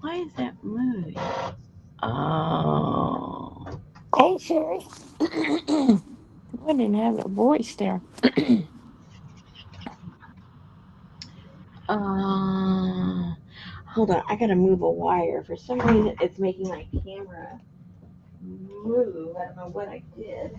Why is that moving? Oh. Hey, Sherry. I didn't have a voice there. Uh, Hold on. I gotta move a wire. For some reason, it's making my camera move. I don't know what I did.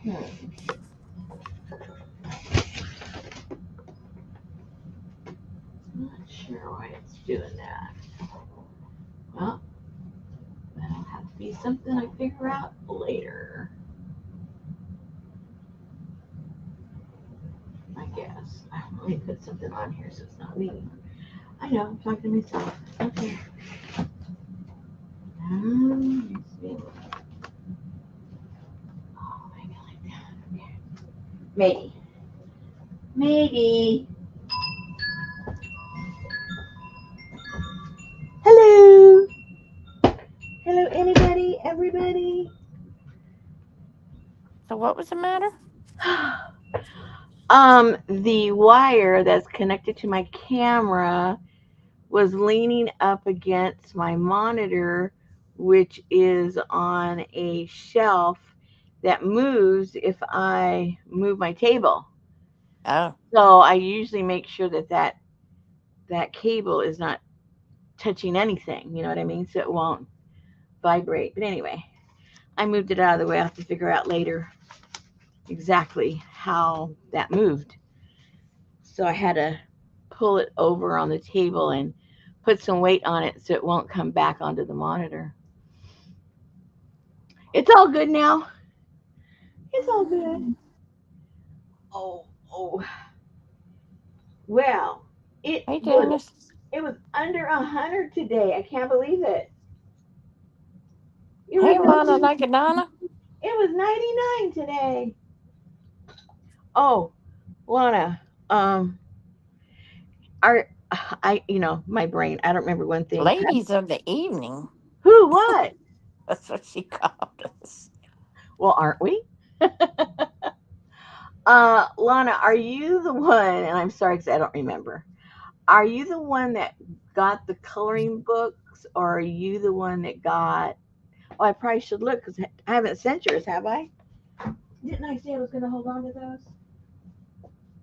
Hmm. Not sure why it's doing that. Well, that'll have to be something I figure out later. I guess. Let me put something on here so it's not me. I know. I'm talking to myself. Okay. Let's see. Oh, maybe like that. Okay. Maybe. Maybe. Hello. Hello, anybody? Everybody? So, what was the matter? The wire that's connected to my camera was leaning up against my monitor, which is on a shelf that moves if I move my table. Oh, So I usually make sure that cable is not touching anything. You know what I mean? So it won't vibrate. But anyway, I moved it out of the way. I have to figure out later exactly how that moved. So I had to pull it over on the table and put some weight on it so it won't come back onto the monitor. It's all good now. It's all good. Oh, oh. Well, it hey, was Janice. it was under 100 today. I can't believe it. You were Hey, so Lana Nakadana. It was 99 today. Oh, Lana, our my brain. I don't remember one thing. Ladies of the evening. Who? What? That's what she called us. Well, aren't we? Lana, are you the one? And I'm sorry because I don't remember. Are you the one that got the coloring books, or are you the one that got? Oh, I probably should look because I haven't sent yours, have I? Didn't I say I was going to hold on to those?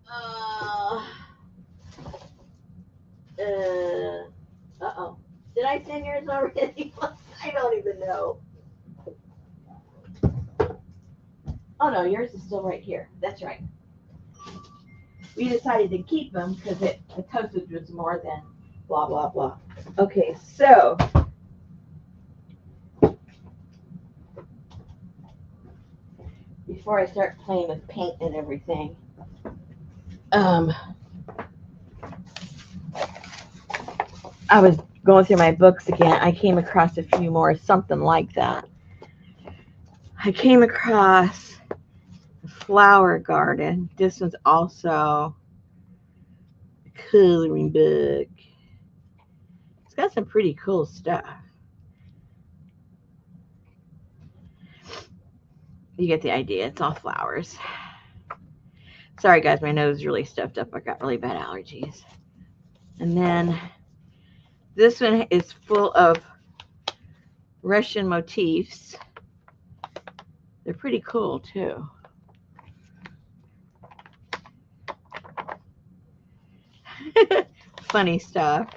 Uh, oh. Did I send yours already? I don't even know. Oh no, yours is still right here. That's right. We decided to keep them because the postage was more than blah blah blah. Okay, so before I start playing with paint and everything, um, I was going through my books again. I came across a few more, something like that. I came across the flower garden. This one's also a coloring book. It's got some pretty cool stuff. You get the idea. It's all flowers. Sorry, guys, my nose is really stuffed up. I got really bad allergies. And then this one is full of Russian motifs. They're pretty cool, too. Funny stuff.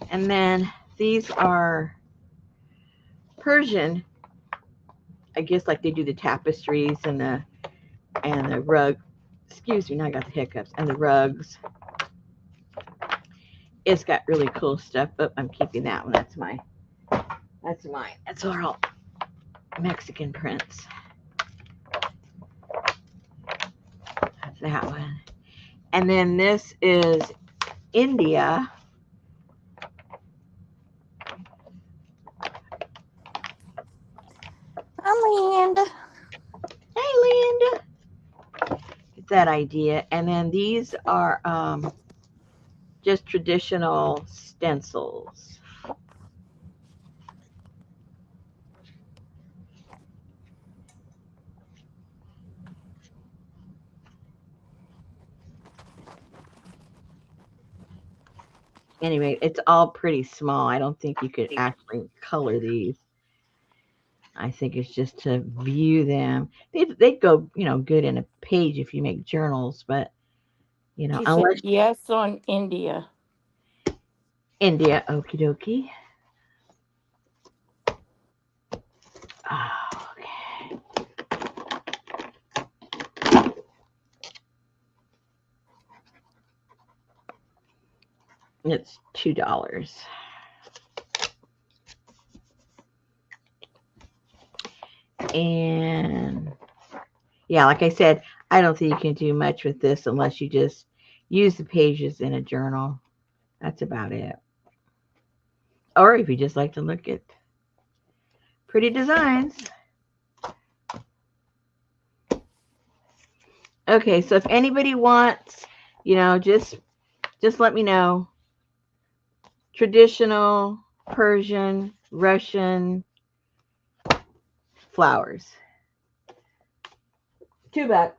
And then these are Persian. I guess like they do the tapestries and the rug. Excuse me, now I got the hiccups. And the rugs. It's got really cool stuff. But I'm keeping that one. That's mine. That's mine. That's all Mexican prints. That's that one. And then this is India. I'm Leanda. Hey, Linda. Get that idea. And then these are just traditional stencils. Anyway, it's all pretty small. I don't think you could actually color these. I think it's just to view them. They'd go, good in a page if you make journals, but She said unless yes on India. India, okie dokie. Oh, okay. It's $2. And yeah, like I said, I don't think you can do much with this unless you just use the pages in a journal. That's about it. Or if you just like to look at pretty designs. Okay, so if anybody wants, just let me know. Traditional Persian, Russian flowers. $2.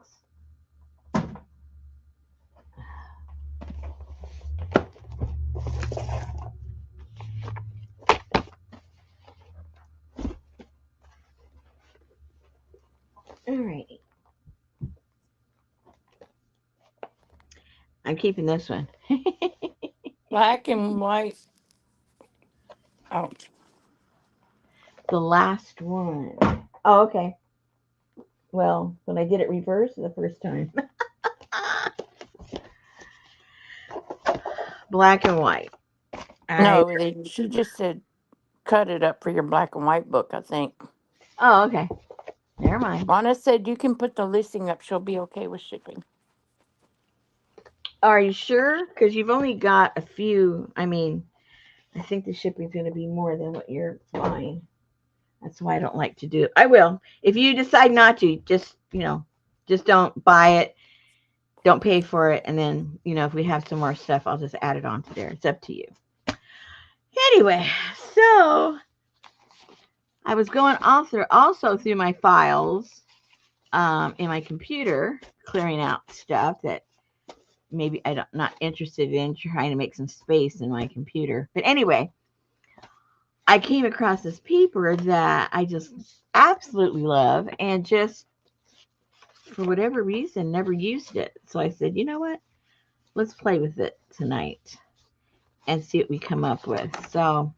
All right. I'm keeping this one. Black and white. Oh, The last one. Oh, okay. Well, when I did it reverse the first time. Black and white. I no, she just said cut it up for your black and white book, I think. Oh, okay. Never mind. Lana said you can put the listing up. She'll be okay with shipping. Are you sure? Because you've only got a few. I mean, I think the shipping's going to be more than what you're buying. That's why I don't like to do it. I will. If you decide not to, just don't buy it. Don't pay for it. And then, if we have some more stuff, I'll just add it onto there. It's up to you. Anyway, so I was going also through my files in my computer, clearing out stuff that maybe I'm not interested in, trying to make some space in my computer. But anyway, I came across this paper that I just absolutely love and just for whatever reason never used it. So I said, you know what? Let's play with it tonight and see what we come up with. So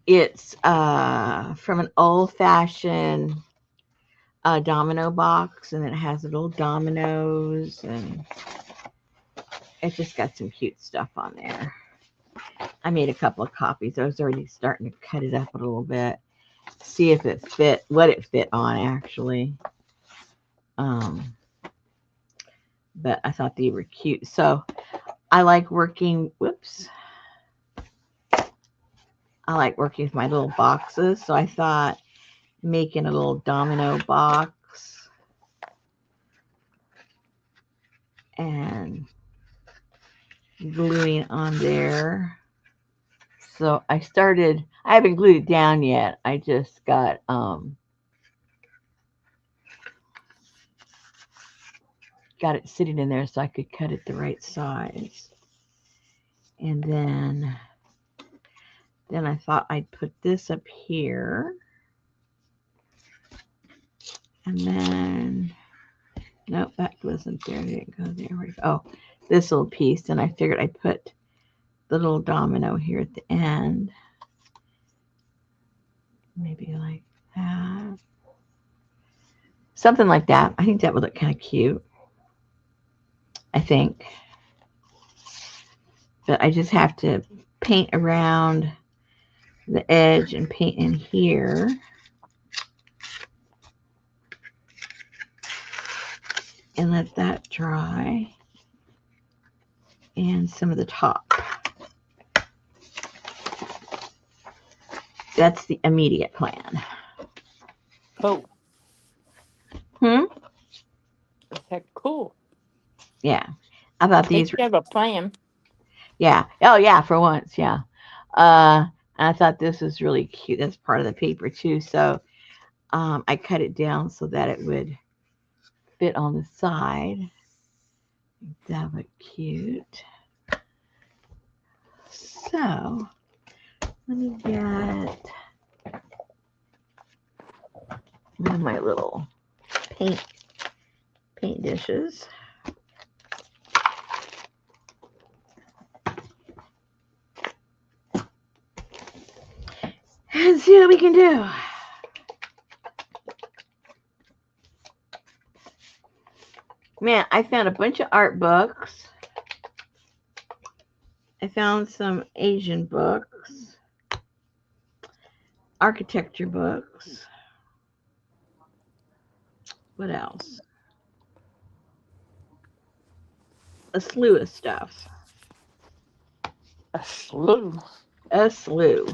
it's from an old-fashioned domino box, and it has little dominoes, and it just got some cute stuff on there. I made a couple of copies. I was already starting to cut it up a little bit, see if it fit, what it fit on actually. But I thought they were cute. So I like working, I like working with my little boxes. So I thought making a little domino box and gluing on there. So I haven't glued it down yet. I just got it sitting in there so I could cut it the right size. And then I thought I'd put this up here. And then, nope, that wasn't there. It didn't go there. Oh, this little piece. And I figured I'd put the little domino here at the end. Maybe like that. Something like that. I think that would look kind of cute. I think. But I just have to paint around the edge and paint in here. And let that dry. And some of the top. That's the immediate plan. Oh. Hmm? I said cool. Yeah. I thought At least these were, you have a plan. yeah. Oh, yeah, for once, yeah. Uh, and I thought this was really cute. That's part of the paper too. So I cut it down so that it would fit on the side. That would cute. So let me get one of my little paint paint dishes and see what we can do. Man, I found a bunch of art books. I found some Asian books, architecture books. What else? A slew of stuff. A slew. A slew.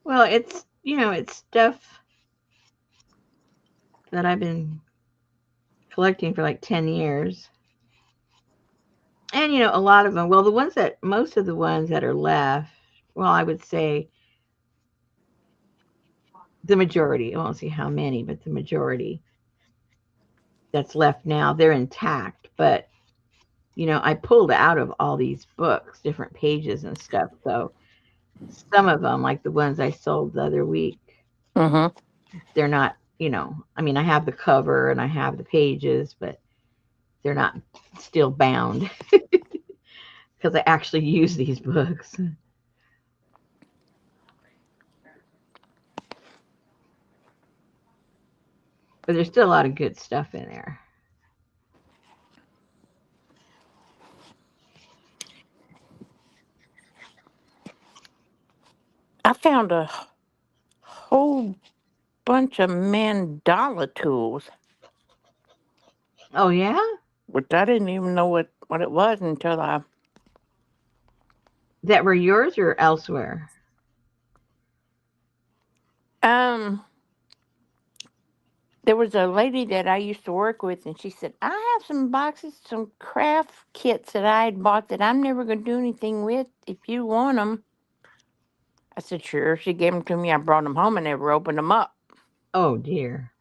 Well, it's, it's stuff that I've been collecting for like 10 years. And, a lot of them, well, most of the ones that are left, well, I would say the majority, I won't say how many, but the majority that's left now, they're intact. But, I pulled out of all these books different pages and stuff. So some of them, like the ones I sold the other week, Mm-hmm. they're not, I mean, I have the cover and I have the pages, but they're not still bound because I actually use these books. But there's still a lot of good stuff in there. I found a whole bunch of mandala tools, Oh, yeah? which I didn't even know what it was until I That were yours or elsewhere? um there was a lady that I used to work with, and she said, I have some boxes, some craft kits that I had bought that I'm never going to do anything with. If you want them, I said, sure. She gave them to me. I brought them home and never opened them up. Oh, dear.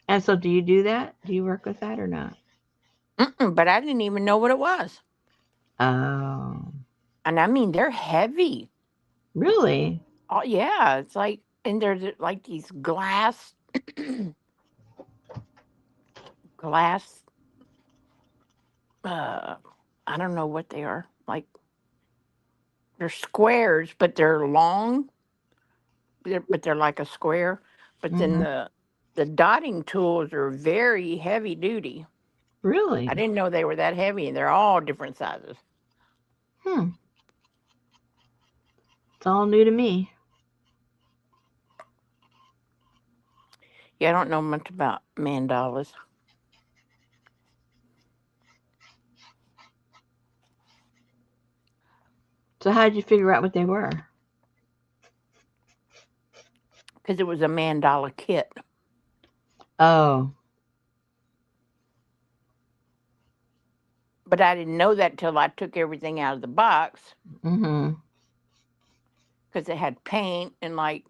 And so do you do that? Do you work with that or not? But I didn't even know what it was. Oh, And I mean, they're heavy. really? Oh, yeah. It's like, and there's like these glass, uh, I don't know what they are. Like, they're squares, but they're long, but they're like a square. But then Hmm. the dotting tools are very heavy duty. I Really? didn't know they were that heavy, and they're all different sizes. Hmm. It's all new to me. Yeah, I don't know much about mandalas So how did you figure out what they were? because it was a mandala kit. Oh. But I didn't know that till I took everything out of the box Mm-hmm. because it had paint and like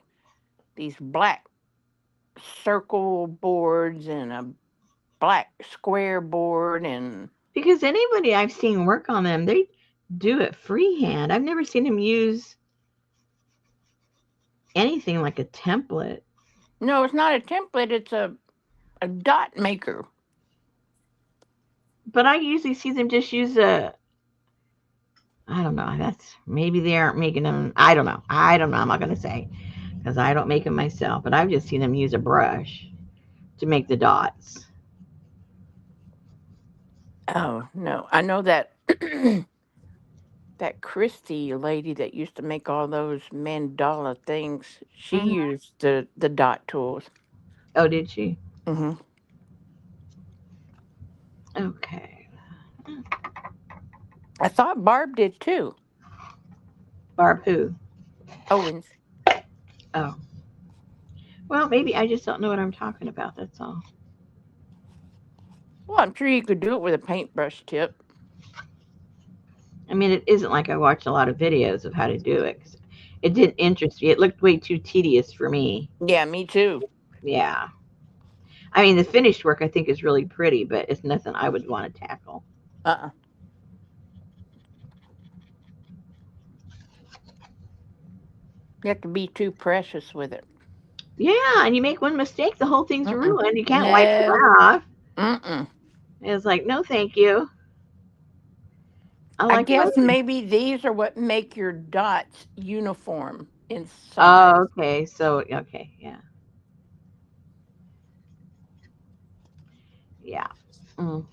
these black circle boards and a black square board and Because anybody I've seen work on them, they do it freehand. I've never seen them use anything like a template. no, it's not a template, it's a dot maker. But I usually see them just use I don't know. That's maybe they aren't making them. I don't know. I don't know. I'm not gonna say because I don't make them myself. But I've just seen them use a brush to make the dots. Oh no, I know that that Christie lady that used to make all those mandala things, she Hmm. used the dot tools. Oh, did she? Hmm. Okay. I thought Barb did too. Barb who? Owens. Oh. Well, maybe I just don't know what I'm talking about. That's all. Well, I'm sure you could do it with a paintbrush tip. I mean, it isn't like I watched a lot of videos of how to do it. 'Cause it didn't interest me. It looked way too tedious for me. Yeah, me too. Yeah. I mean, the finished work I think is really pretty, but it's nothing I would want to tackle. Uh-uh. You have to be too precious with it. Yeah, and you make one mistake, the whole thing's Mm-mm. ruined. You can't wipe it No. off. Mm-mm. It's like, no, thank you. I I like my. guess maybe these are what make your dots uniform in size. Oh, okay. So, okay, yeah, yeah. Mm.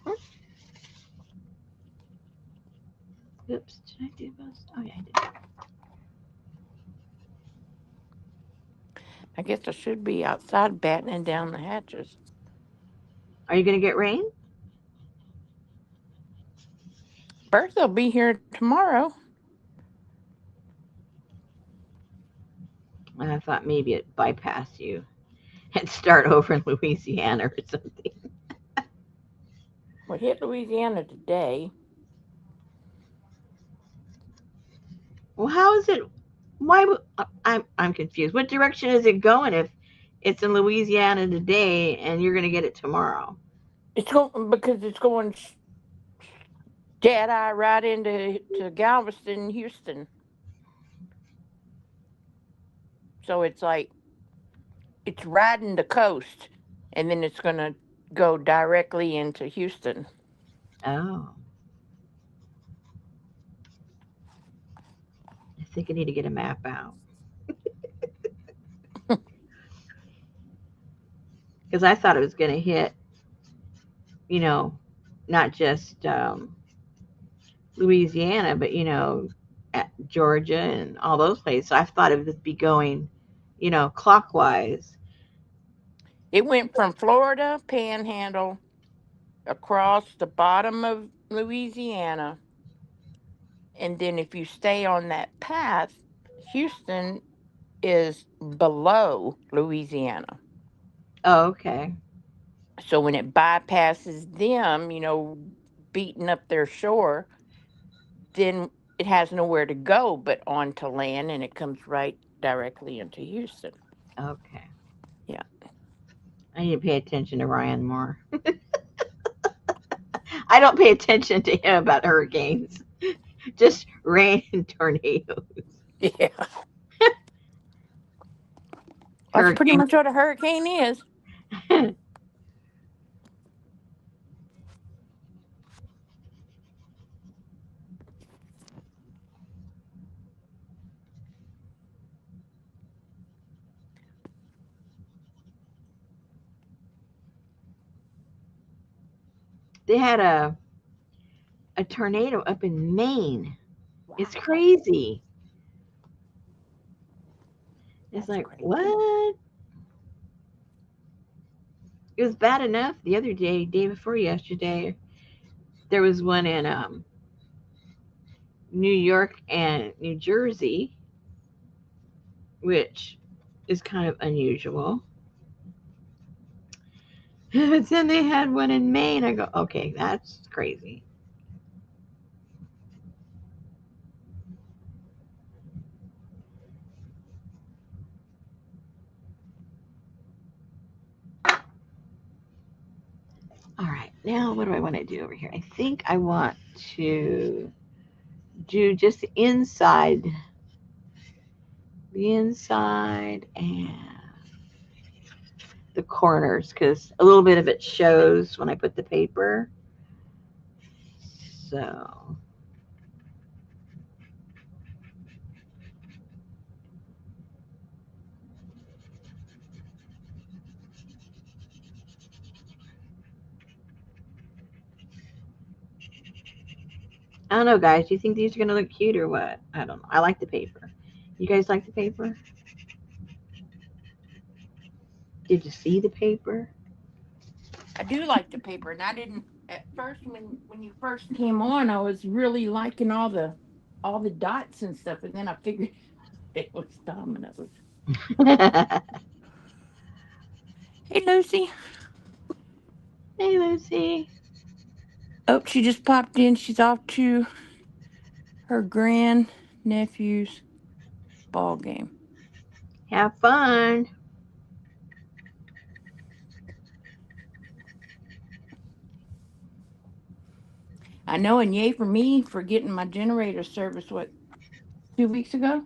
Oops, did I do those? Oh, yeah, I did. I guess I should be outside battening down the hatches. Are you gonna get rain? Bertha will be here tomorrow. I thought maybe it bypass you and start over in Louisiana or something. We hit Louisiana today. Well, how is it? Why? I'm confused. What direction is it going if it's in Louisiana today and you're gonna get it tomorrow? It's going because it's going dead eye right into Galveston, Houston. So it's like it's riding the coast, and then it's gonna go directly into Houston. Oh, I think I need to get a map out because I thought it was gonna hit. You know, not just Louisiana, but at Georgia and all those places. So I thought it would be going, clockwise. It went from Florida Panhandle across the bottom of Louisiana, and then if you stay on that path, Houston is below Louisiana. Oh, okay. So when it bypasses them, beating up their shore, then it has nowhere to go but onto land, and it comes right directly into Houston. Okay. Yeah. I need to pay attention to Ryan more. I don't pay attention to him about hurricanes, just rain and tornadoes. Yeah. That's pretty Hurricane. much what a hurricane is. They had a tornado up in Maine. It's Wow. crazy. It's That's like, crazy. what? It was bad enough the other day, day before yesterday. There was one in New York and New Jersey, which is kind of unusual. But then they had one in Maine. I go, okay, that's crazy. All right, now what do I want to do over here? I think I want to do just the inside and the corners because a little bit of it shows when I put the paper. So, I don't know, guys. Do you think these are going to look cute or what? I don't know. I like the paper. You guys like the paper? Did you see the paper? I do like the paper, and I didn't At first, when you first came on, I was really liking all the dots and stuff, and then I figured it was dominoes. Hey, Lucy. Hey, Lucy. Oh, she just popped in. She's off to her grand nephew's ball game. Have fun. I know, and yay for me for getting my generator service. What, 2 weeks ago?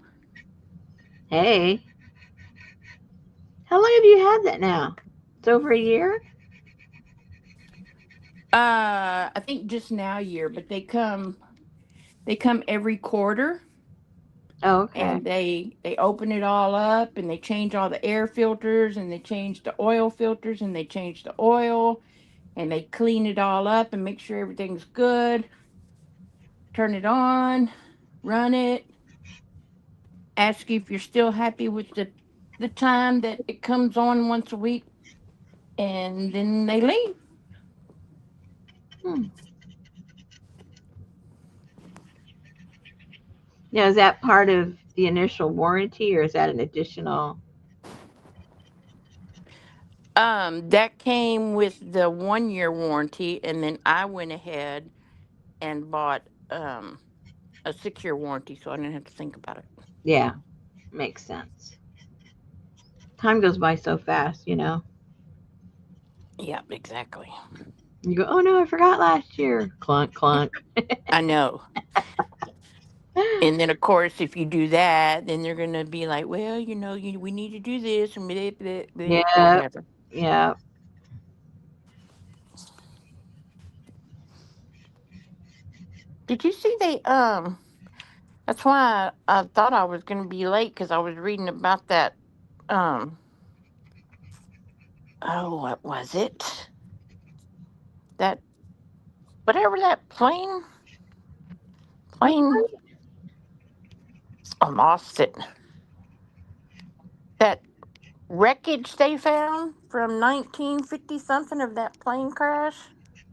Hey, how long have you had that now? It's over a year? I think just now year, but they come every quarter, Oh, okay. and they open it all up, and they change all the air filters, and they change the oil filters, and they change the oil, and they clean it all up and make sure everything's good. Turn it on, run it, ask you if you're still happy with the time that it comes on once a week, and then they leave. Hmm. Now, is that part of the initial warranty or is that an additional? That came with the 1 year warranty, and then I went ahead and bought a 6 year warranty, so I didn't have to think about it. Yeah, makes sense. Time goes by so fast, you know. Yeah, exactly. You go, oh no, I forgot last year. Clunk, clunk. I know. And then, of course, if you do that, then they're gonna be like, "Well, we need to do this," and blah, blah, blah, Yeah, whatever. yeah. Did you see they? That's why I thought I was gonna be late because I was reading about that. Um. Oh, what was it? That whatever that What plane. I lost it. That wreckage they found from 1950 something of that plane crash.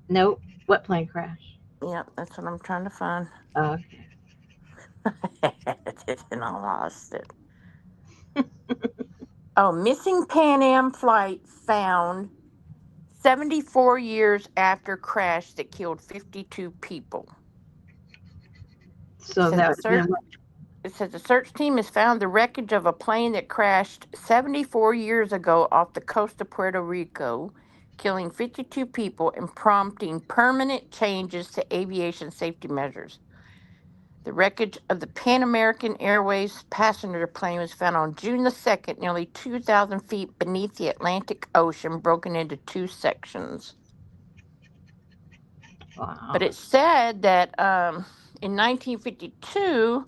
Nope. What plane crash? Yep, that's what I'm trying to find. Okay. And I lost it. Oh, missing Pan Am flight found 74 years after crash that killed 52 people. It So said that the would have been search what? it says the search team has found the wreckage of a plane that crashed 74 years ago off the coast of Puerto Rico, killing 52 people and prompting permanent changes to aviation safety measures. The wreckage of the Pan American Airways passenger plane was found on June the 2nd, nearly 2,000 feet beneath the Atlantic Ocean, broken into two sections. But Wow. it said that in 1952,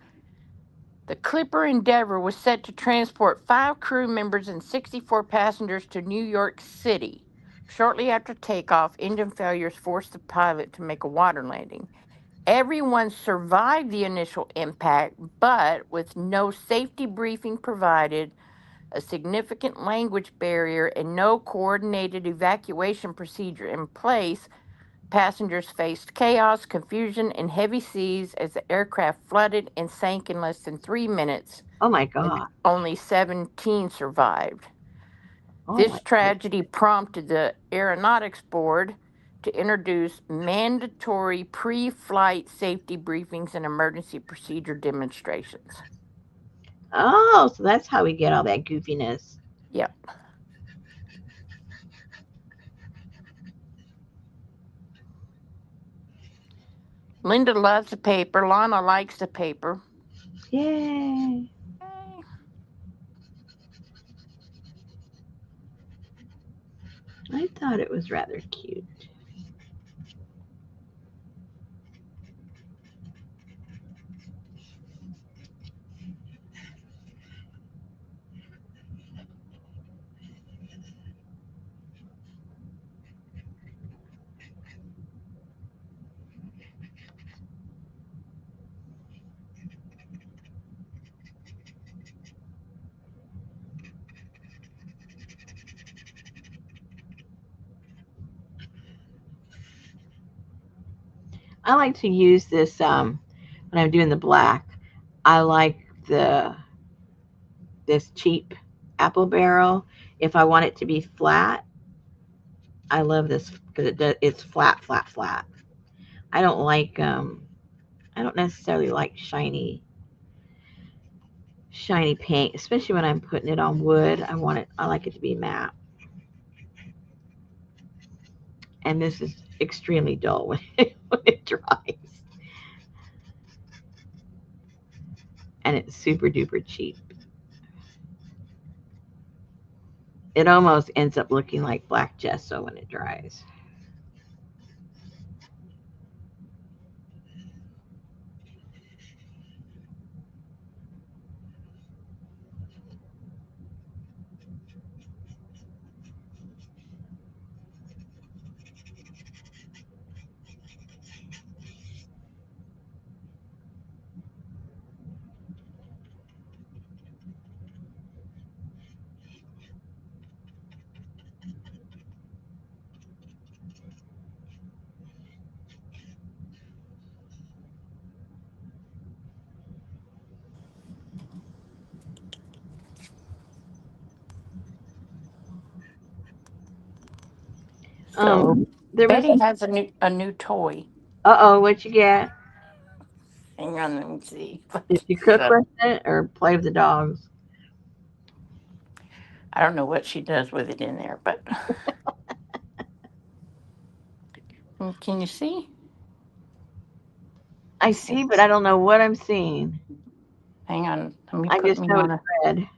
the Clipper Endeavour was set to transport 5 crew members and 64 passengers to New York City. Shortly after takeoff, engine failures forced the pilot to make a water landing. Everyone survived the initial impact, but with no safety briefing provided, a significant language barrier, and no coordinated evacuation procedure in place, passengers faced chaos, confusion, and heavy seas as the aircraft flooded and sank in less than 3 minutes, Oh my and God. only 17 survived. Oh my This tragedy prompted the Aeronautics Board to introduce mandatory pre flight safety briefings and emergency procedure demonstrations. Oh, so that's how we get all that goofiness. Yep. Linda loves the paper. Lana likes the paper. Yay. Yay. I thought it was rather cute. I like to use this when I'm doing the black. I like the this cheap apple barrel. If I want it to be flat, I love this because it's flat, flat, flat. I don't like I don't necessarily like shiny paint, especially when I'm putting it on wood. I like it to be matte. And this is extremely dull when when it dries. And it's super duper cheap. It almost ends up looking like black gesso when it dries. So There was Betty has a new toy. what you get? Hang on, let me see. Did you cook with it or play with the dogs? I don't know what she does with it in there, but can you see? I Let's see. see, but I don't know what I'm seeing. Hang on, let me I put just me know on it's a. red.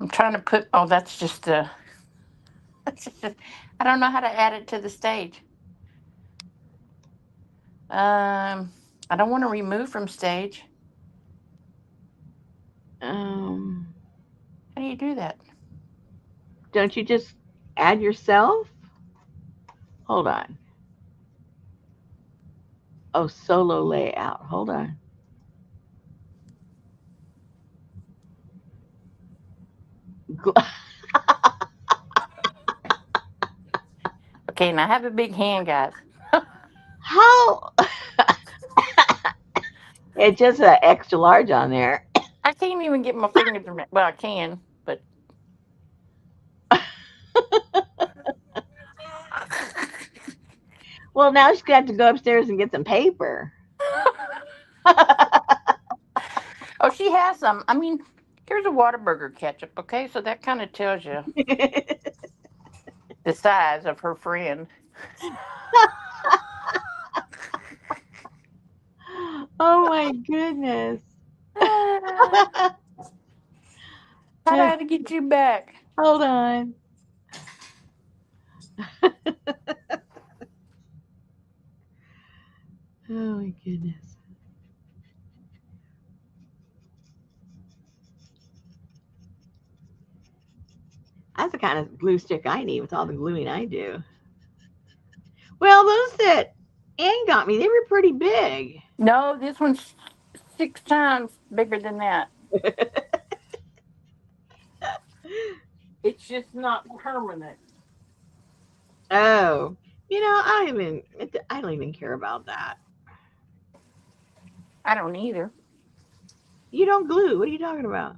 I'm trying to put. Oh, that's just the. I don't know how to add it to the stage. I don't want to remove from stage. Um, How do you do that? don't you just add yourself? Hold on. Oh, solo layout. Hold on. Gl- Okay, and I have a big hand, guys. How? It's just an extra large on there. I can't even get my fingers around. Well, I can, but Well, now she's got to go upstairs and get some paper. oh, she has some. I mean, here's a Whataburger ketchup. Okay, so that kind of tells you the size of her friend. Oh my goodness. How do I get you back? Hold on. Oh my goodness. That's the kind of glue stick I need with all the gluing I do. Well, those that Ann got me, they were pretty big. No, this one's 6 times bigger than that. It's just not permanent. Oh, I don't even care about that. I don't either. You don't glue. What are you talking about?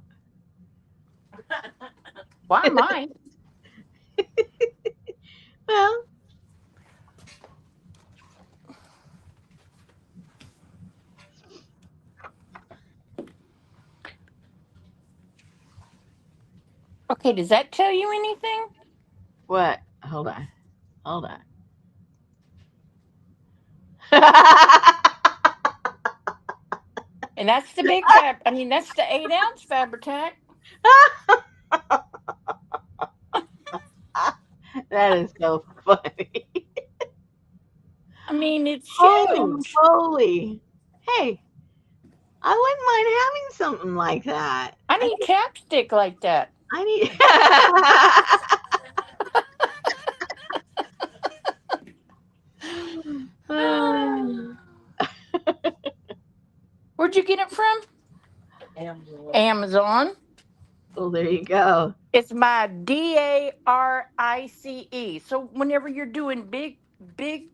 Why am I? Well, Okay, does that tell you anything? what? Hold on. Hold on. And that's the big fab. I mean, that's the 8 ounce Fabri-Tac. That is so funny. I mean, it's Holy huge. moly. Hey, I wouldn't mind having something like that. I need chapstick like that. I need. Um, Where'd you get it from? Amazon. well, there you go. It's my DARICE. So whenever you're doing big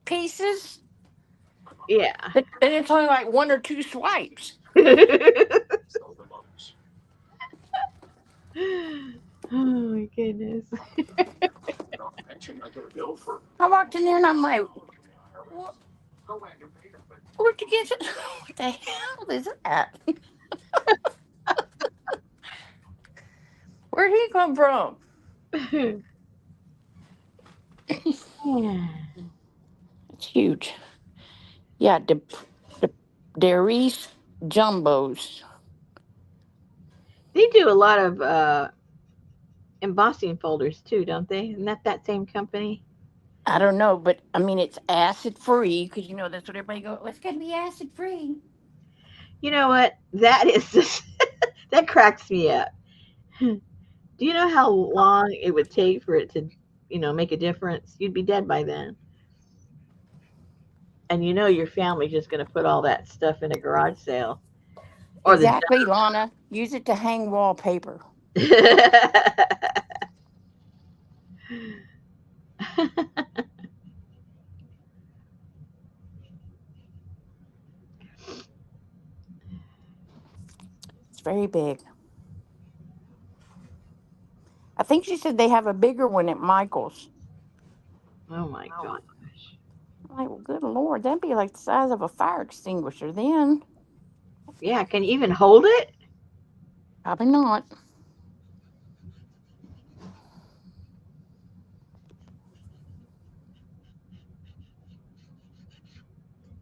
pieces, Yeah. And it's only like one or two swipes. Oh my goodness. I walked in there and I'm like, what, where'd you get it? What the hell is that? Where'd he come from? Yeah. It's huge. Yeah, the Dairies Jumbos. They do a lot of embossing folders too, don't they? Isn't that same company? I don't know, but I mean, it's acid free because you know that's what everybody go. It's gonna be acid free. You know what? That is just, that cracks me up. Do you know how long it would take for it to, make a difference? You'd be dead by then. And you know your family's just going to put all that stuff in a garage sale or the Exactly, Lana. Use it to hang wallpaper. It's very big. I think she said they have a bigger one at Michael's. Oh my gosh. I'm like, well, good Lord, that'd be like the size of a fire extinguisher then. Yeah, can you even hold it? Probably not.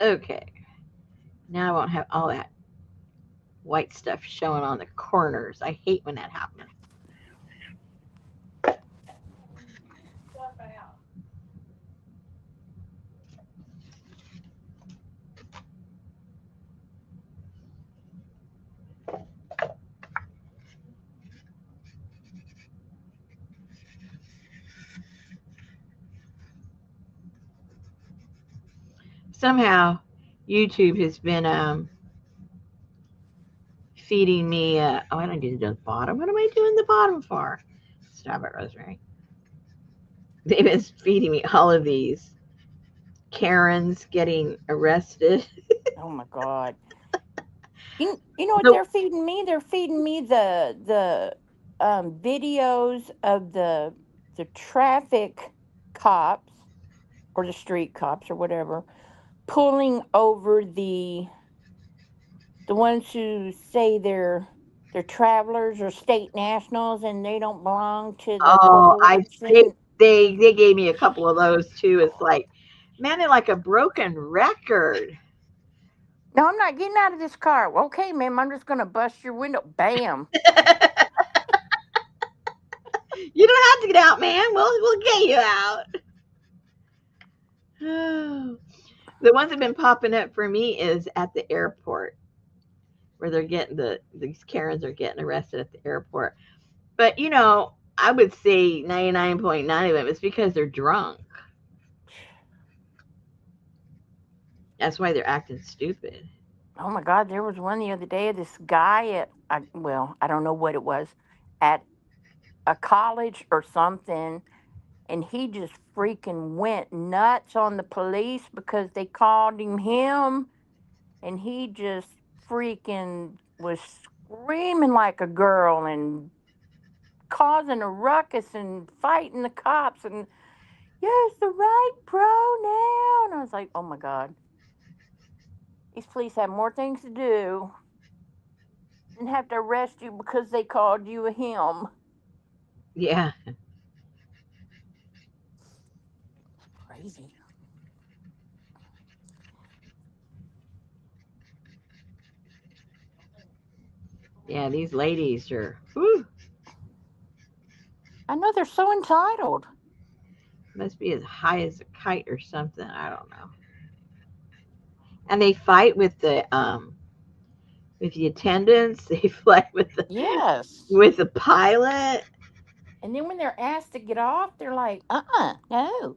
Okay. Now I won't have all that white stuff showing on the corners. I hate when that happens. Somehow YouTube has been feeding me oh, I don't need to do the bottom. What am I doing the bottom for? Stop it, Rosemary. They've been feeding me all of these Karens getting arrested. Oh my God. You know what Nope. they're feeding me? They're feeding me the videos of the traffic cops or the street cops or whatever pulling over the ones who say they're travelers or state nationals and they don't belong to the Oh, corporation. they gave me a couple of those too. It's like, man, they're like a broken record. No, I'm not getting out of this car. Okay, ma'am, I'm just gonna bust your window. Bam. You don't have to get out, man. We'll get you out. Oh. The ones that have been popping up for me is at the airport where they're getting these Karens are getting arrested at the airport. But I would say 99.9 of them is because they're drunk. That's why they're acting stupid. Oh my God, there was one the other day of this guy at well, I don't know what it was, at a college or something, and he just freaking went nuts on the police because they called him, and he just freaking was screaming like a girl and causing a ruckus and fighting the cops and yes, the right pronoun. I was like, oh my God, these police have more things to do than have to arrest you because they called you a him. Yeah. Crazy. Yeah, these ladies are, whew, I know they're so entitled. must be as high as a kite or something. I don't know. And they fight with the attendants. They fight Yes. with the pilot. And then when they're asked to get off, they're like, no.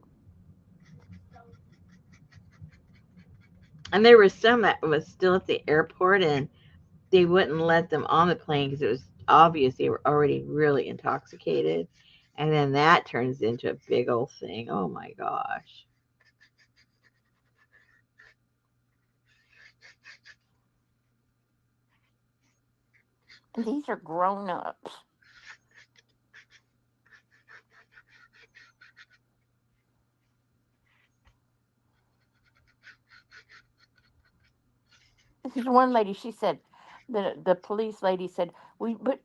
And there was some that was still at the airport, and they wouldn't let them on the plane because it was obvious they were already really intoxicated. And then that turns into a big old thing. Oh my gosh. And these are grown ups. This is one lady. She said, the police lady said, "We but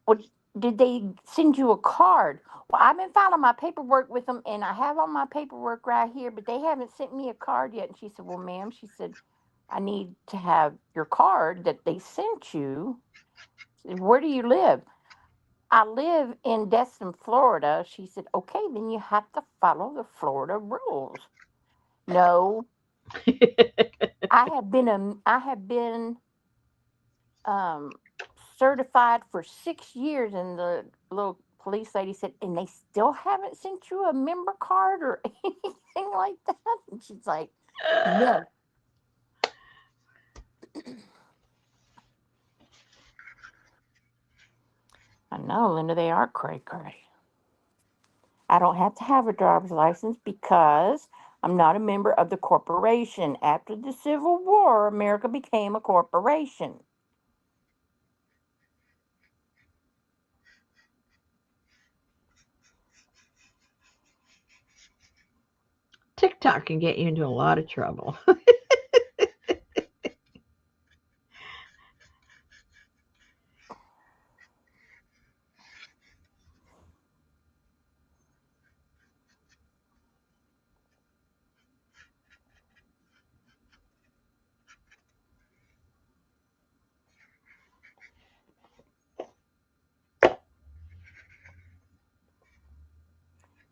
what did they send you a card?" Well, I've been filing my paperwork with them, and I have all my paperwork right here, but they haven't sent me a card yet. And she said, "Well, ma'am," she said, "I need to have your card that they sent you." I said, "Where do you live?" "I live in Destin, Florida." She said, "Okay, then you have to follow the Florida rules." No, I have been um, certified for 6 years, and the little police lady said, "And they still haven't sent you a member card or anything like that." And she's like, "No." I know, Linda, they are cray cray. I don't have to have a driver's license because I'm not a member of the corporation. After the Civil War, America became a corporation. TikTok can get you into a lot of trouble.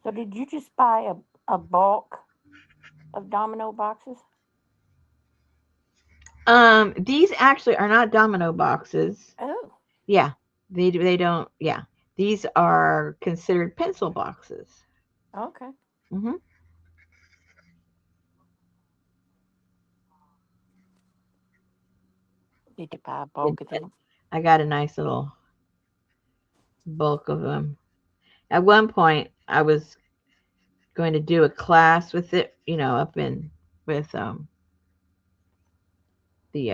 So, did you just buy a bulk of domino boxes? These actually are not domino boxes. Oh, Yeah, they don't. Yeah, these are considered pencil boxes. okay. Hmm. Did you buy a bulk of them? I got a nice little bulk of them. At one point, I was going to do a class with it, up in with the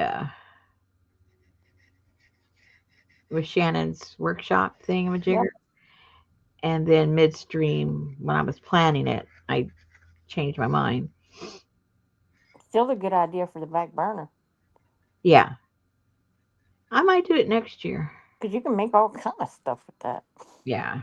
with Shannon's workshop thingamajigger, Yep. and then midstream when I was planning it, I changed my mind. Still a good idea for the back burner Yeah, I might do it next year. because you can make all kind of stuff with that. Yeah.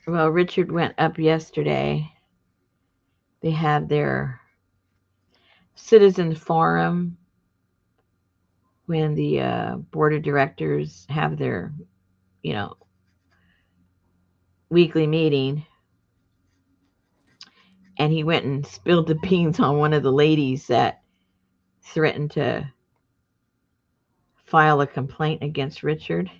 Well, Richard went up yesterday. They had their citizen forum when the board of directors have their, you know, weekly meeting, and he went and spilled the beans on one of the ladies that threatened to file a complaint against Richard.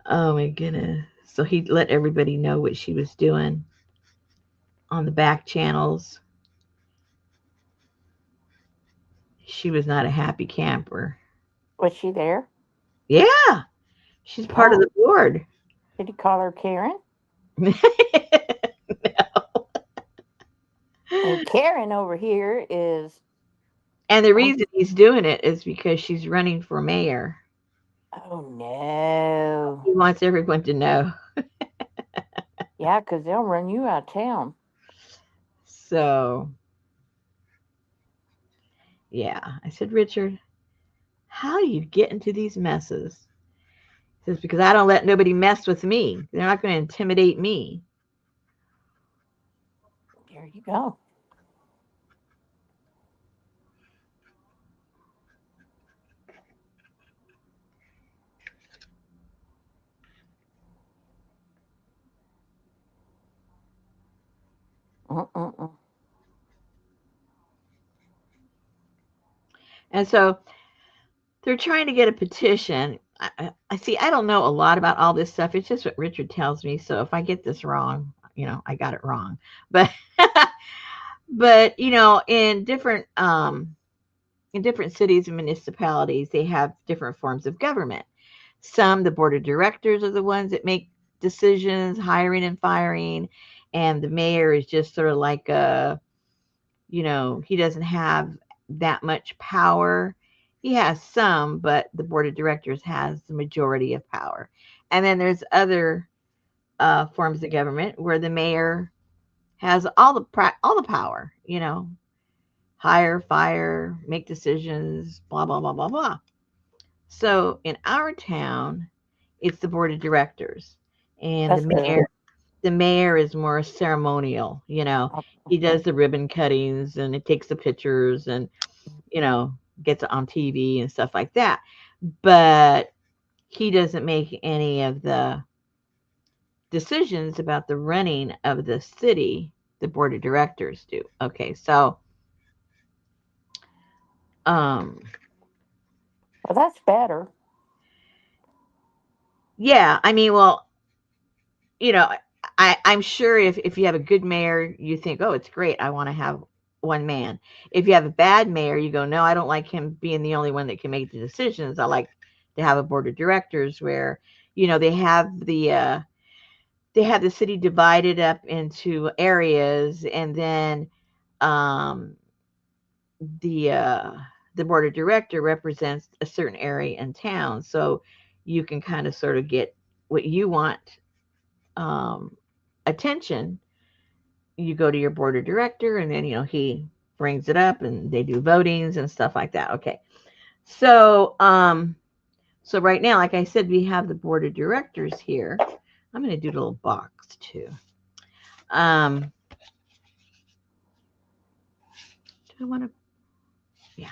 Oh my goodness. So he let everybody know what she was doing on the back channels. She was not a happy camper. Was she there? Yeah, she's part of Oh, the board. did he call her Karen? And Karen over here is, And the um, reason he's doing it is because she's running for mayor. oh no. He wants everyone to know. Yeah, 'cause they'll run you out of town. So, yeah. I said, Richard, how do you get into these messes? He says, because I don't let nobody mess with me. They're not going to intimidate me. There you go. Mm-mm-mm. And so they're trying to get a petition. I see. I don't know a lot about all this stuff. It's just what Richard tells me. So if I get this wrong, I got it wrong. But but in different in different cities and municipalities, they have different forms of government. Some, the board of directors are the ones that make decisions, hiring and firing, and the mayor is just sort of like a, he doesn't have that much power. He has some, but the board of directors has the majority of power. And then there's other forms of government where the mayor has all the power. Hire, fire, make decisions, blah blah blah blah blah. So in our town, it's the board of directors, and That's good. the mayor is more ceremonial. He does the ribbon cuttings and it takes the pictures and you know gets it on TV and stuff like that. But he doesn't make any of the decisions about the running of the city. The board of directors do. Okay, so um, Well, that's better. yeah, I mean, well, you know, I'm sure if you have a good mayor, you think, oh, it's great. I want to have one man. If you have a bad mayor, you go, no, I don't like him being the only one that can make the decisions. I like to have a board of directors where, they they have the city divided up into areas, and then um, the uh, the board of director represents a certain area in town, so you can kind of sort of get what you want um, attention. You go to your board of director, and then he brings it up, and they do votings and stuff like that. Okay, so so right now, like I said, we have the board of directors here. I'm going to do the little box too. Um, do I want to? Yeah.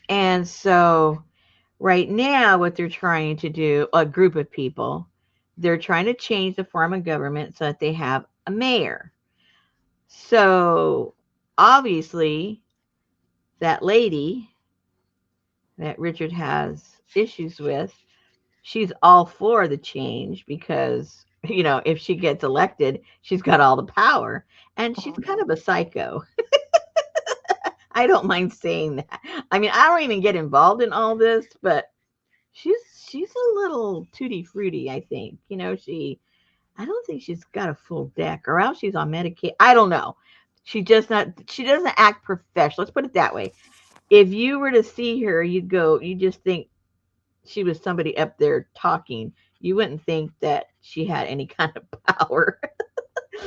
And so right now, what they're trying to do, a group of people, they're trying to change the form of government so that they have a mayor. So obviously, that lady that Richard has issues with, she's all for the change because, if she gets elected, she's got all the power. And she's kind of a psycho. I don't mind saying that. I mean, I don't even get involved in all this, but she's she's a little tutti frutti, I think. I don't think she's got a full deck, or else she's on Medicaid. I don't know. She doesn't act professional. Let's put it that way. If you were to see her, you just think she was somebody up there talking. You wouldn't think that she had any kind of power.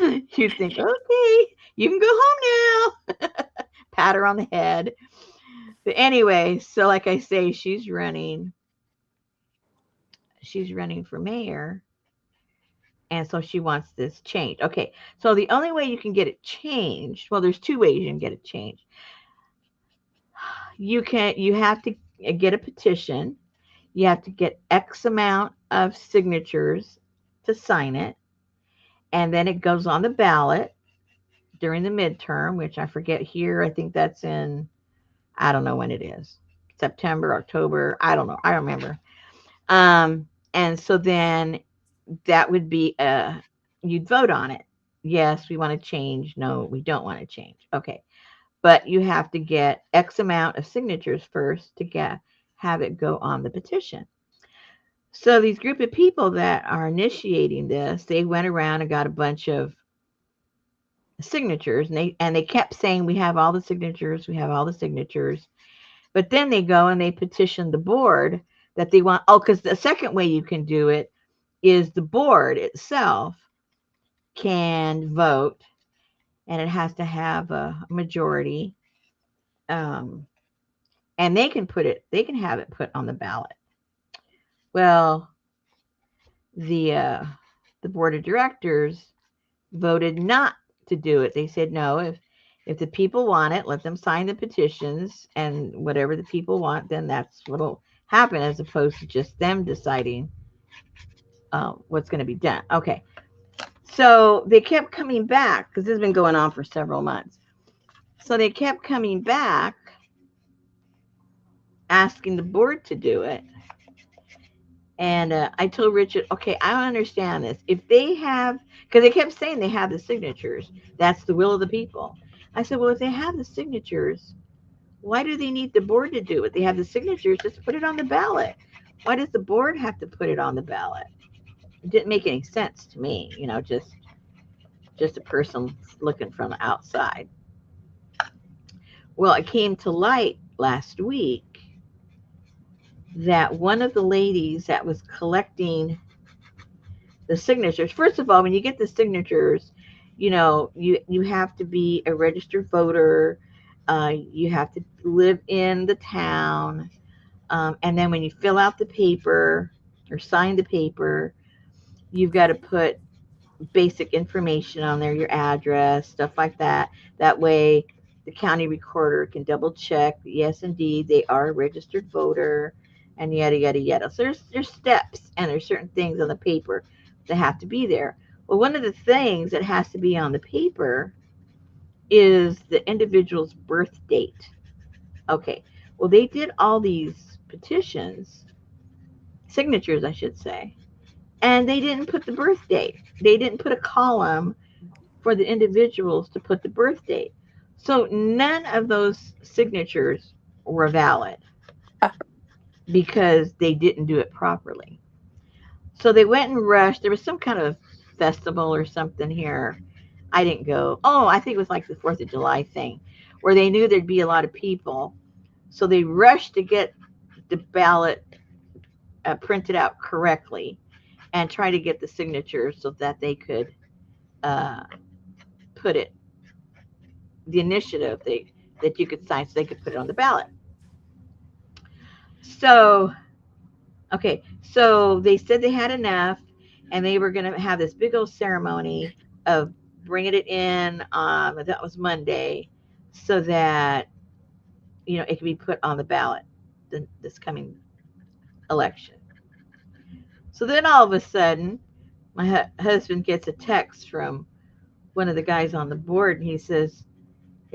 You'd think, okay, you can go home now. Pat her on the head. But anyway, so like I say, she's running for mayor, and so she wants this changed. Okay, so the only way you can get it changed, well, there's two ways you can get it changed. You have to get a petition. You have to get X amount of signatures to sign it, and then it goes on the ballot during the midterm, which I forget here. I think that's in, I don't know when it is, September, October. I don't know. I don't remember. And so then that would be you'd vote on it. Yes, we want to change. No, we don't want to change. Okay. But you have to get X amount of signatures first to have it go on the petition. So these group of people that are initiating this, they went around and got a bunch of signatures, and they kept saying, we have all the signatures, we have all the signatures. But then they go and they petition the board that they want, oh, because the second way you can do it is the board itself can vote, and it has to have a majority. um, and they can have it put on the ballot. Well, the uh, the board of directors voted not to do it. They said no. If the people want it, let them sign the petitions, and whatever the people want, then that's what'll happen, as opposed to just them deciding what's going to be done. Okay, so they kept coming back because this has been going on for several months. So they kept coming back asking the board to do it. And I told Richard, okay, I don't understand this. If they have, because they kept saying they have the signatures, that's the will of the people. I said, well, if they have the signatures, Why do they need the board to do it? They have the signatures, just put it on the ballot. Why does the board have to put it on the ballot? It didn't make any sense to me, just a person looking from the outside. Well, it came to light last week that one of the ladies that was collecting the signatures, first of all, when you get the signatures, you have to be a registered voter. You have to live in the town. And then when you fill out the paper or sign the paper, you've got to put basic information on there, your address, stuff like that. That way, the county recorder can double check, yes, indeed, they are a registered voter, and yada yada yada. So there's steps and there's certain things on the paper that have to be there. Well, one of the things that has to be on the paper is the individual's birth date. Okay. Well, they did all these petitions, signatures, I should say, and they didn't put the birth date. They didn't put a column for the individuals to put the birth date. So none of those signatures were valid Ah, because they didn't do it properly. So they went and rushed. There was some kind of festival or something here. I didn't go. Oh, I think it was like the 4th of July thing where they knew there'd be a lot of people. So they rushed to get the ballot printed out correctly and try to get the signatures so that they could uh, put it, the initiative that you could sign so they could put it on the ballot. So, okay, so they said they had enough and they were going to have this big old ceremony of bringing it in. That was Monday, so that, it could be put on the ballot this coming election. So then all of a sudden, my husband gets a text from one of the guys on the board, and he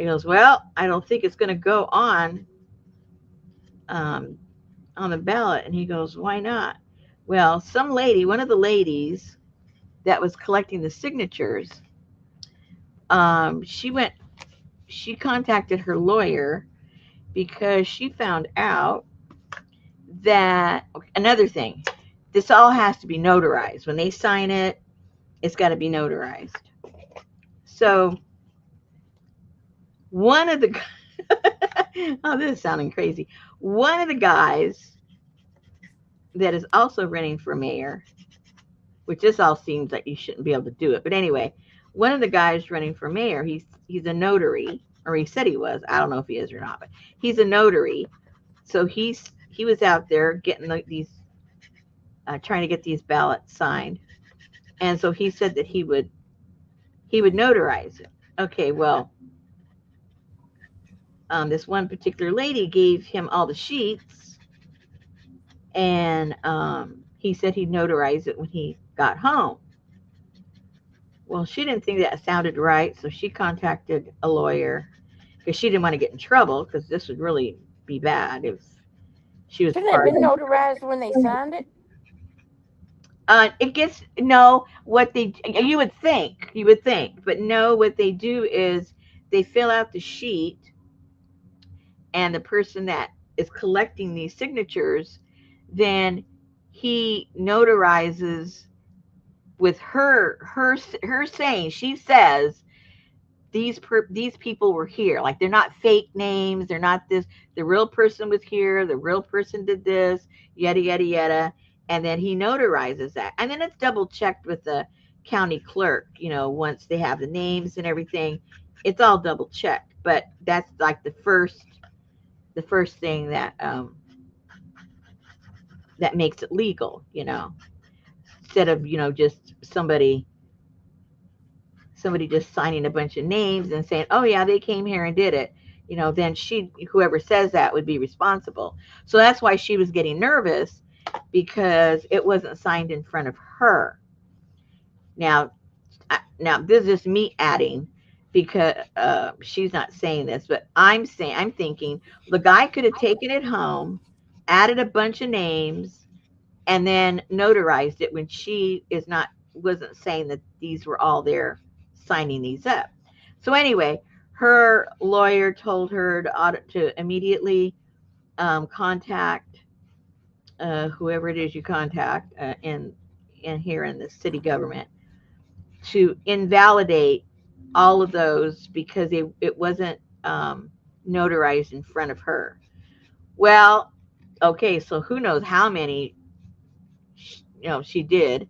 goes, well, I don't think it's going to go um, on the ballot. And he goes, why not? Well, some lady, one of the ladies that was collecting the signatures, um, she went, she contacted her lawyer because she found out that another thing, this all has to be notarized. When they sign it, it's got to be notarized. So one of the oh, this is sounding crazy. One of the guys that is also running for mayor, which this all seems like you shouldn't be able to do it, but anyway, one of the guys running for mayor, he's a notary, or he said he was. I don't know if he is or not, but he's a notary. So he was out there getting these, trying to get these ballots signed, and so he said that he would notarize it. Okay, well, this one particular lady gave him all the sheets, and he said he'd notarize it when he got home. Well, she didn't think that sounded right, so she contacted a lawyer because she didn't want to get in trouble because this would really be bad if she was shouldn't it have part been of it. notarized when they signed it? It gets no what they you would think, but no, what they do is they fill out the sheet, and the person that is collecting these signatures, then he notarizes with her saying, she says these people were here, like they're not fake names, they're not this, the real person was here, the real person did this, yada yada yada, and then he notarizes that, and then it's double checked with the county clerk, once they have the names and everything, it's all double checked, but that's like the first thing that makes it legal, instead of just somebody just signing a bunch of names and saying, oh yeah, they came here and did it, then whoever says that would be responsible. So that's why she was getting nervous, because it wasn't signed in front of her. Now, this is just me adding, because she's not saying this, but I'm thinking the guy could have taken it home, added a bunch of names, and then notarized it when she is not wasn't saying that these were all there signing these up. So anyway, her lawyer told her to immediately contact whoever it is you contact in here in the city government to invalidate all of those because it wasn't notarized in front of her. Well, okay, so who knows how many she did.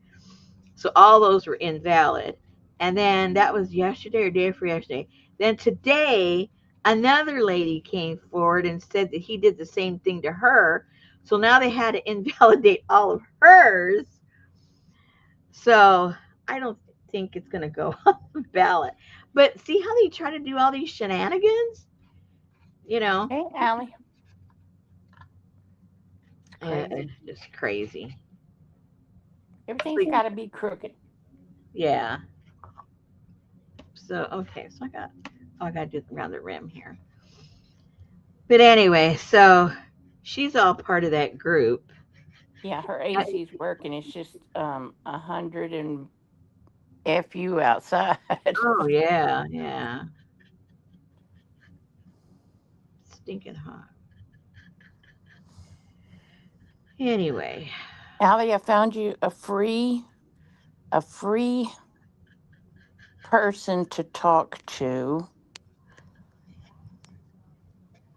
So all those were invalid. And then that was yesterday or day before yesterday. Then today, another lady came forward and said that he did the same thing to her. So now they had to invalidate all of hers. So I don't think it's going to go on the ballot. But see how they try to do all these shenanigans? You know, Hey, Allie, it's it's crazy. just crazy. Everything's got to be crooked. Yeah. So okay, so I got to do around the rim here. But anyway, so she's all part of that group. Yeah, her I, AC's working. It's just 100 and FU outside. oh yeah, yeah, stinking hot. Anyway, Allie, I found you a free person to talk to,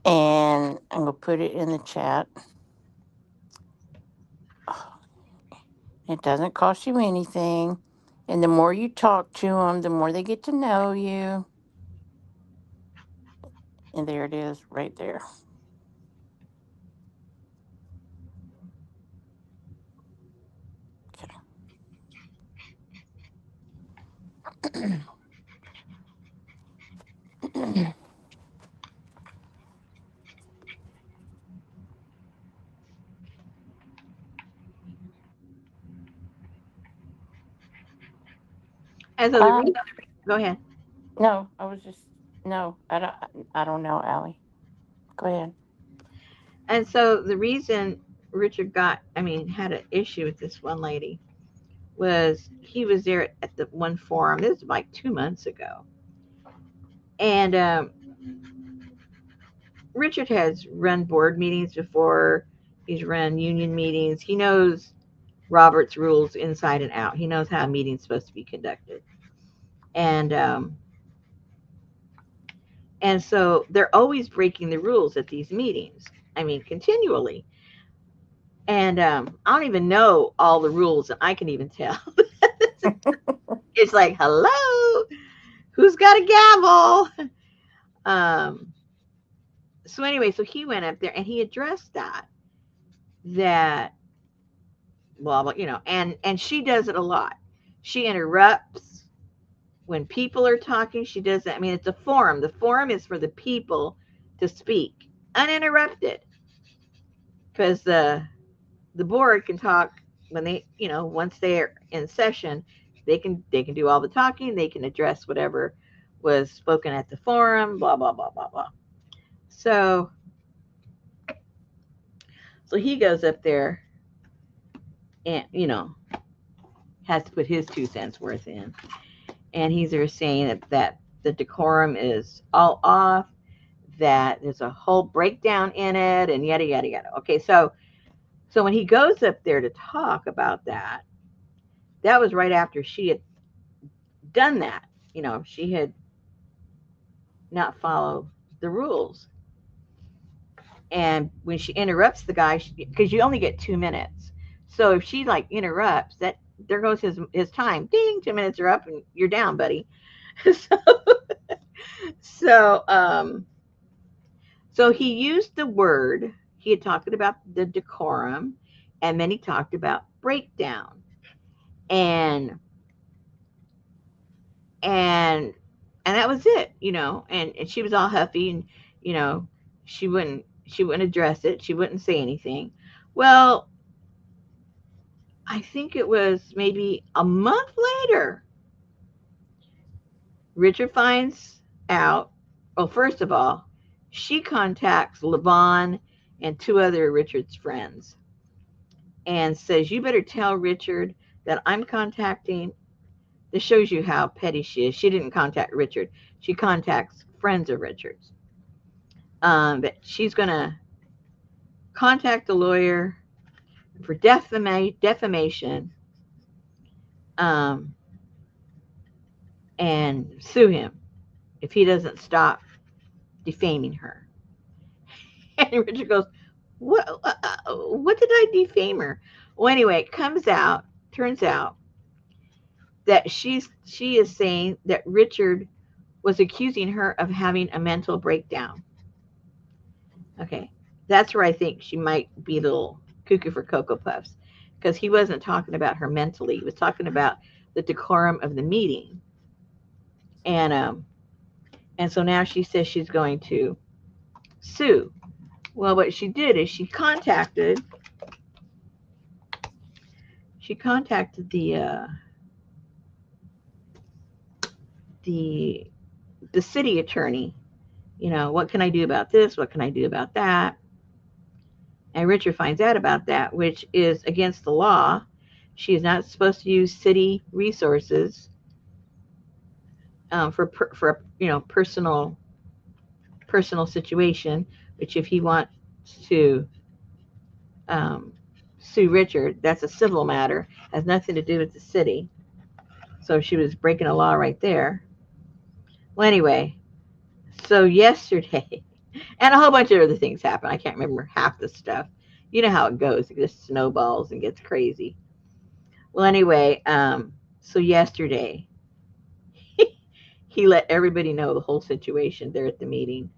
and I'm gonna put it in the chat. It doesn't cost you anything, and the more you talk to them, the more they get to know you. And there it is, right there. and so the um, reason, go ahead. no, I was just no, I don't know, Allie. Go ahead. And so the reason Richard had an issue with this one lady was he was there at the one forum. This was like 2 months ago, and Richard has run board meetings before. He's run union meetings. He knows Robert's rules inside and out. He knows how a meeting's supposed to be conducted, and so they're always breaking the rules at these meetings. I mean, continually. And I don't even know all the rules, and I can even tell. It's like, hello, who's got a gavel? Um, so anyway, so he went up there and he addressed that blah blah, and she does it a lot. She interrupts when people are talking. She does that. I mean, it's a forum. The forum is for the people to speak uninterrupted, because the board can talk when they, once they're in session, they can do all the talking. They can address whatever was spoken at the forum. Blah blah blah blah blah. So he goes up there and has to put his 2 cents worth in, and he's there saying that the decorum is all off, that there's a whole breakdown in it, and yada yada yada. Okay, so when he goes up there to talk about that was right after she had done that. She had not followed the rules. And when she interrupts the guy, because you only get 2 minutes, so if she like interrupts, that there goes his time. Ding, 2 minutes are up, and you're down, buddy. so, so um, so he used the word. He had talked about the decorum, and then he talked about breakdown, and and and that was it. And she was all huffy, and you know she wouldn't address it. She wouldn't say anything. Well, I think it was maybe a month later, Richard finds out. Well, first of all, she contacts Levon and two other Richard's friends and says, "You better tell Richard that I'm contacting." This shows you how petty she is. She didn't contact Richard. She contacts friends of Richard's. That she's going to contact the lawyer for defamation, um, and sue him if he doesn't stop defaming her. And Richard goes, what did I defame her? Well, anyway, it turns out that she is saying that Richard was accusing her of having a mental breakdown. Okay, that's where I think she might be a little cuckoo for Cocoa Puffs, because he wasn't talking about her mentally. He was talking about the decorum of the meeting, and so now she says she's going to sue. Well, what she did is she contacted the the city attorney. You know, what can I do about this? What can I do about that? And Richard finds out about that, which is against the law. She is not supposed to use city resources for personal situation. Which if he wants to um, sue Richard, that's a civil matter, has nothing to do with the city. So she was breaking a law right there. Well, anyway, so yesterday, and a whole bunch of other things happened. I can't remember half the stuff. You know how it goes; it just snowballs and gets crazy. Well, anyway, so yesterday he let everybody know the whole situation there at the meeting,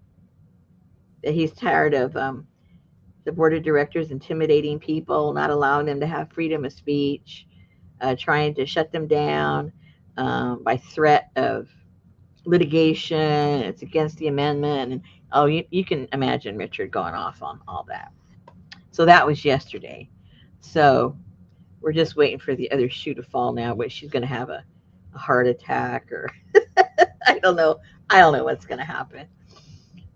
that he's tired of the board of directors intimidating people, not allowing them to have freedom of speech, trying to shut them down by threat of litigation. It's against the amendment. And oh, you can imagine Richard going off on all that. So that was yesterday. So we're just waiting for the other shoe to fall now, which she's going to have a heart attack, or I don't know. I don't know what's going to happen.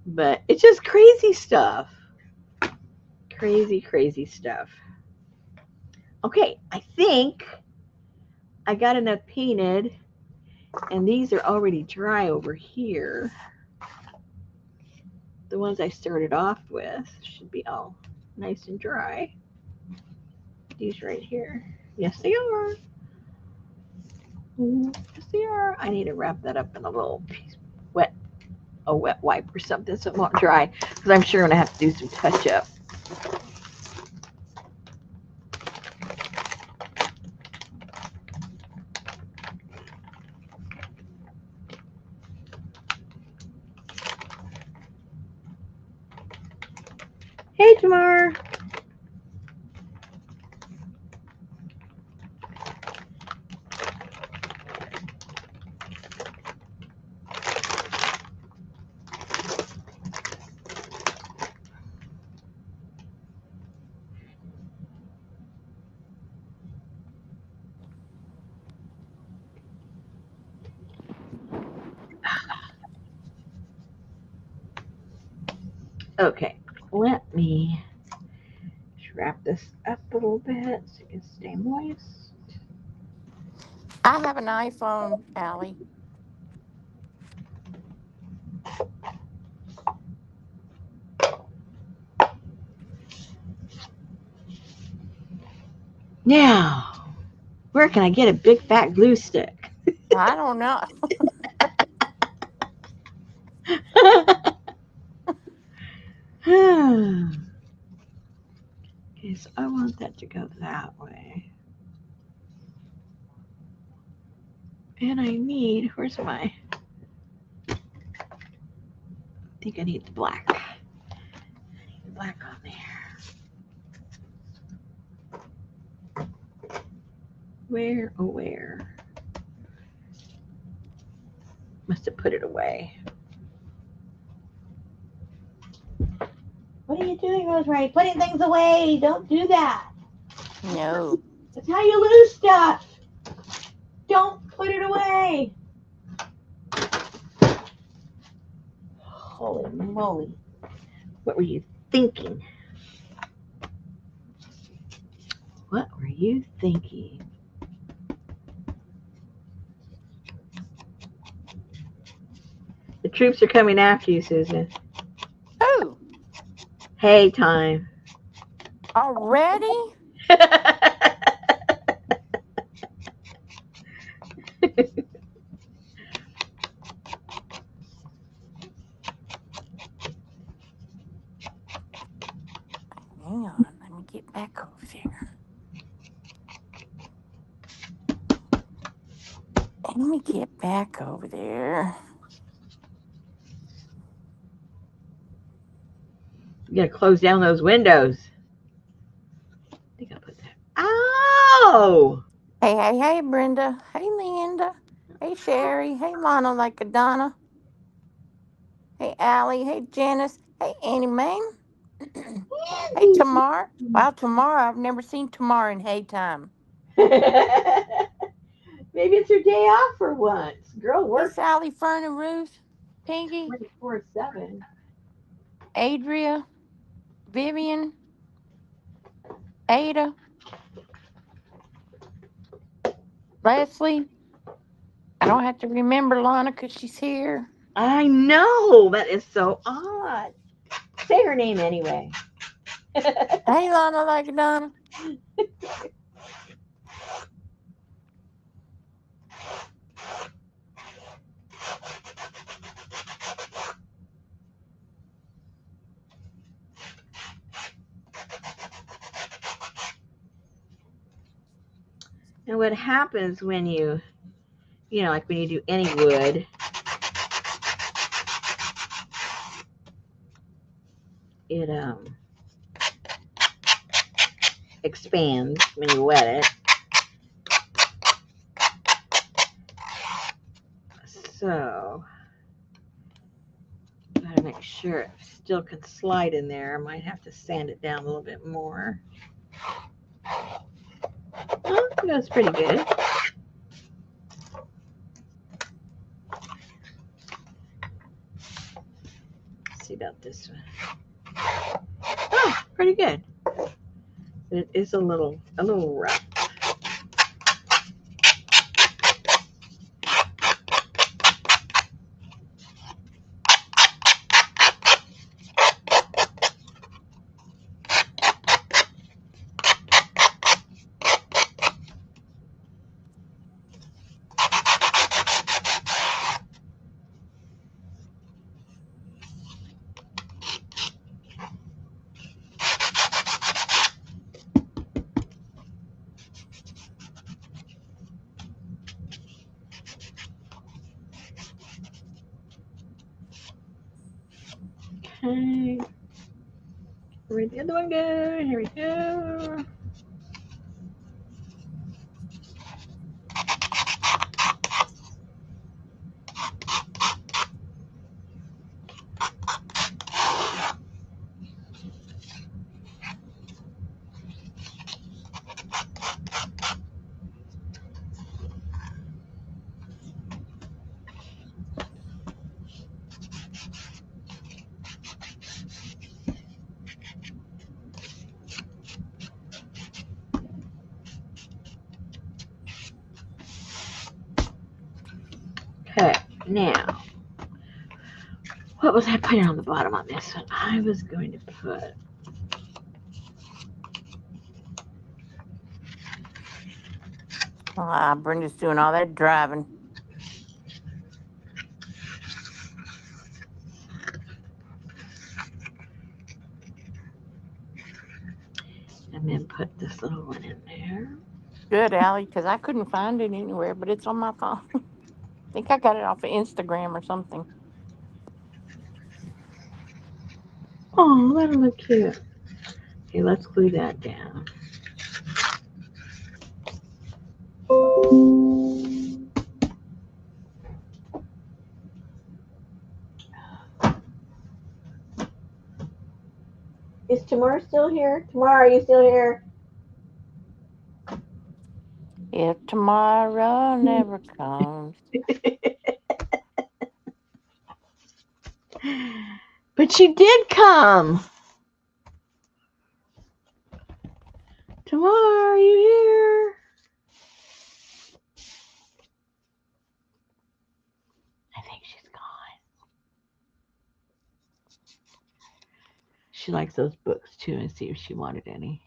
But it's just crazy stuff. Crazy, crazy stuff. Okay, I think I got enough painted, and these are already dry over here. The ones I started off with should be all nice and dry. These right here. Yes, they are. Yes, they are. I need to wrap that up in a little piece, wet a wet wipe or something so it won't dry, because I'm sure I'm going to have to do some touch up. Hey, Tamar. Okay, let me wrap this up a little bit so it can stay moist. I have an iPhone, Allie. Now, where can I get a big fat glue stick? I don't know. Okay, so I want that to go that way. And I need, where's my, I think I need the black. I need the black on there. Where, oh where? Must have put it away. What are you doing, Rosemary? Putting things away. Don't do that. No. That's how you lose stuff. Don't put it away. Holy moly. What were you thinking? What were you thinking? The The troops are coming after you, Susan. Who? Hey, time. Already? Hang on, let me get back over there. Let me get back over there. You gotta close down those windows. I think I'll put that. Ow! Hey, Brenda. Hey, Linda. Hey, Sherry. Hey, Lana like a Donna. Hey, Allie. Hey, Janice. Hey, Annie Mae. Hey, Tamar. Wow, Tamar. I've never seen Tamar in hay time. Maybe it's your day off for once. Girl Hey, works Sally, Fern, and Ruth. Pinky. 24/7. Adria. Vivian. Ada. Leslie. I don't have to remember Lana because she's here. I know. That is so odd. Say her name anyway. Hey, Lana like a Donna. And what happens when like when you do any wood, it expands when you wet it. So gotta make sure it still can slide in there. I might have to sand it down a little bit more. Oh, that's pretty good. Let's see about this one. Oh, pretty good. It is a little rough. Okay. Where'd the other one go? Here we go. Okay, now, what was I putting on the bottom on this one? I was going to put, Brenda's doing all that driving. and then put this little one in there. Good, Allie, because I couldn't find it anywhere, but it's on my phone. I think I got it off of Instagram or something. Oh, that'll look cute. Okay, let's glue that down. Is Tamar still here? Tamar, are you still here? If tomorrow never comes. But she did come. Tamar, are you here? I think she's gone. she likes those books too, and see if she wanted any.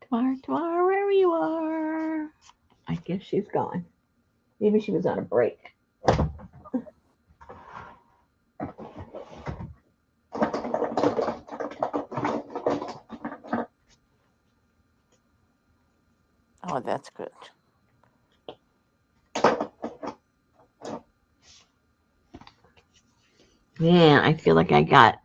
Tomorrow, wherever you are. I guess she's gone. Maybe she was on a break. Oh, that's good. Man, I feel like I got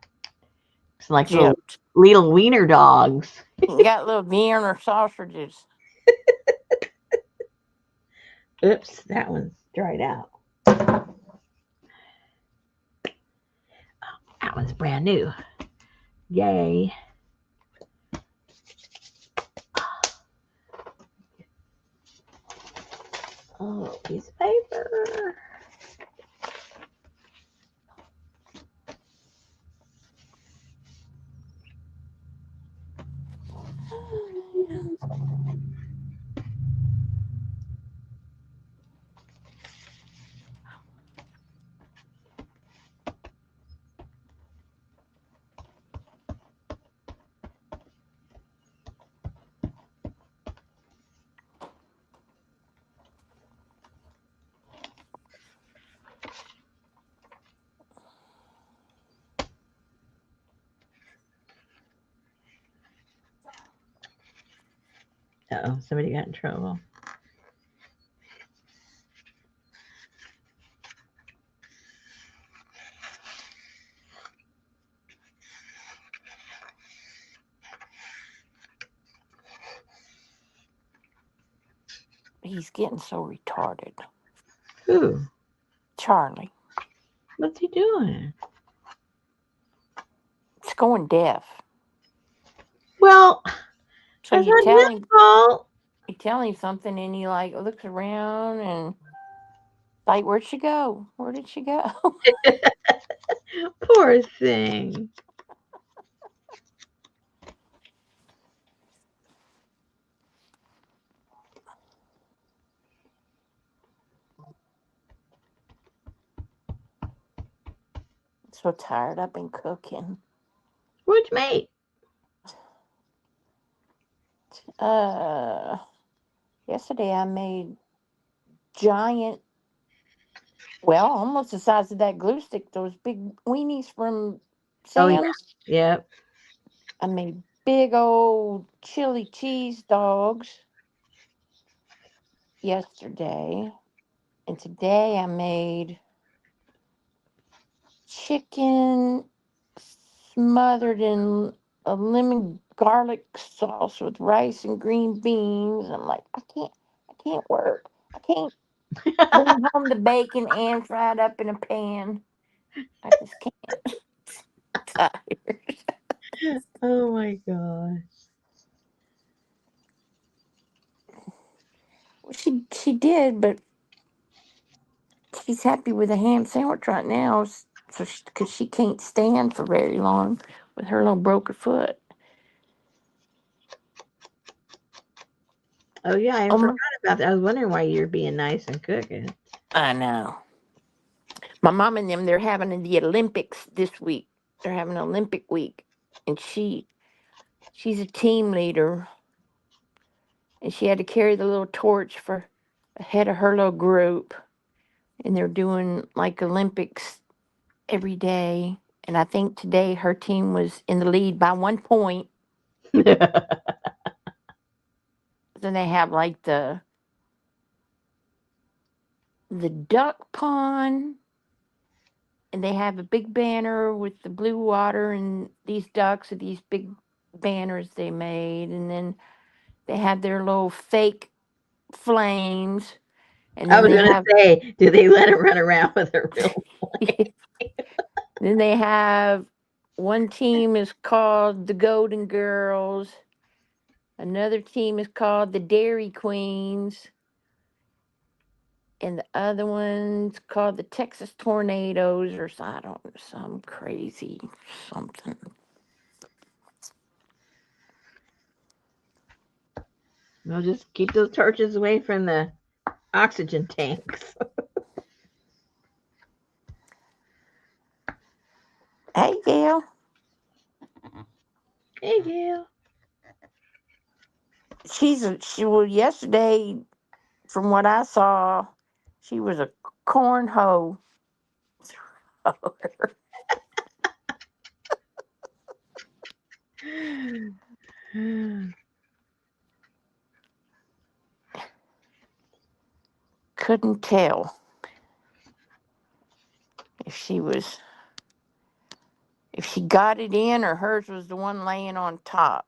like Gypped. little wiener dogs. You got little Vienna sausages. Oops, that one's dried out. That one's brand new. Yay. Oh, piece of paper. Uh-oh, somebody got in trouble. He's getting so retarded. Who? Charlie. What's he doing? It's going deaf. Well, So that's you not tell his him fault. something and he like looks around and like, where'd she go? Where did she go? Poor thing. So tired. I've been cooking. What'd you make? Uh, Yesterday I made giant, well, almost the size of that glue stick, those big weenies from Oh, yeah. Sam's. Yep. I made big old chili cheese dogs yesterday. And today I made chicken smothered in a lemon garlic sauce with rice and green beans. I'm like, I can't work. I can't bring home the bacon and fry it up in a pan. I just can't. Tired. Oh my gosh. Well, she did, but she's happy with a ham sandwich right now, so because she can't stand for very long with her little broken foot. Oh yeah, I forgot Um, about that. I was wondering why you're being nice and cooking. I know. My mom and them, they're having the Olympics this week. They're having Olympic week, and she's a team leader, and she had to carry the little torch for ahead of her little group, and they're doing like Olympics every day. And I think today her team was in the lead by 1 point. Then they have like the duck pond, and they have a big banner with the blue water and these ducks with these big banners they made, and then they have their little fake flames, and I then was they gonna have say, do they let her run around with her real? then they have one team is called the Golden Girls, another team is called the Dairy Queens, and the other one's called the Texas Tornadoes, or I don't know, some crazy something. We'll just keep those torches away from the oxygen tanks. Hey, Gail. Hey, Gail. Well, yesterday, from what I saw, she was a cornhole thrower. Couldn't tell if she was if she got it in or hers was the one laying on top.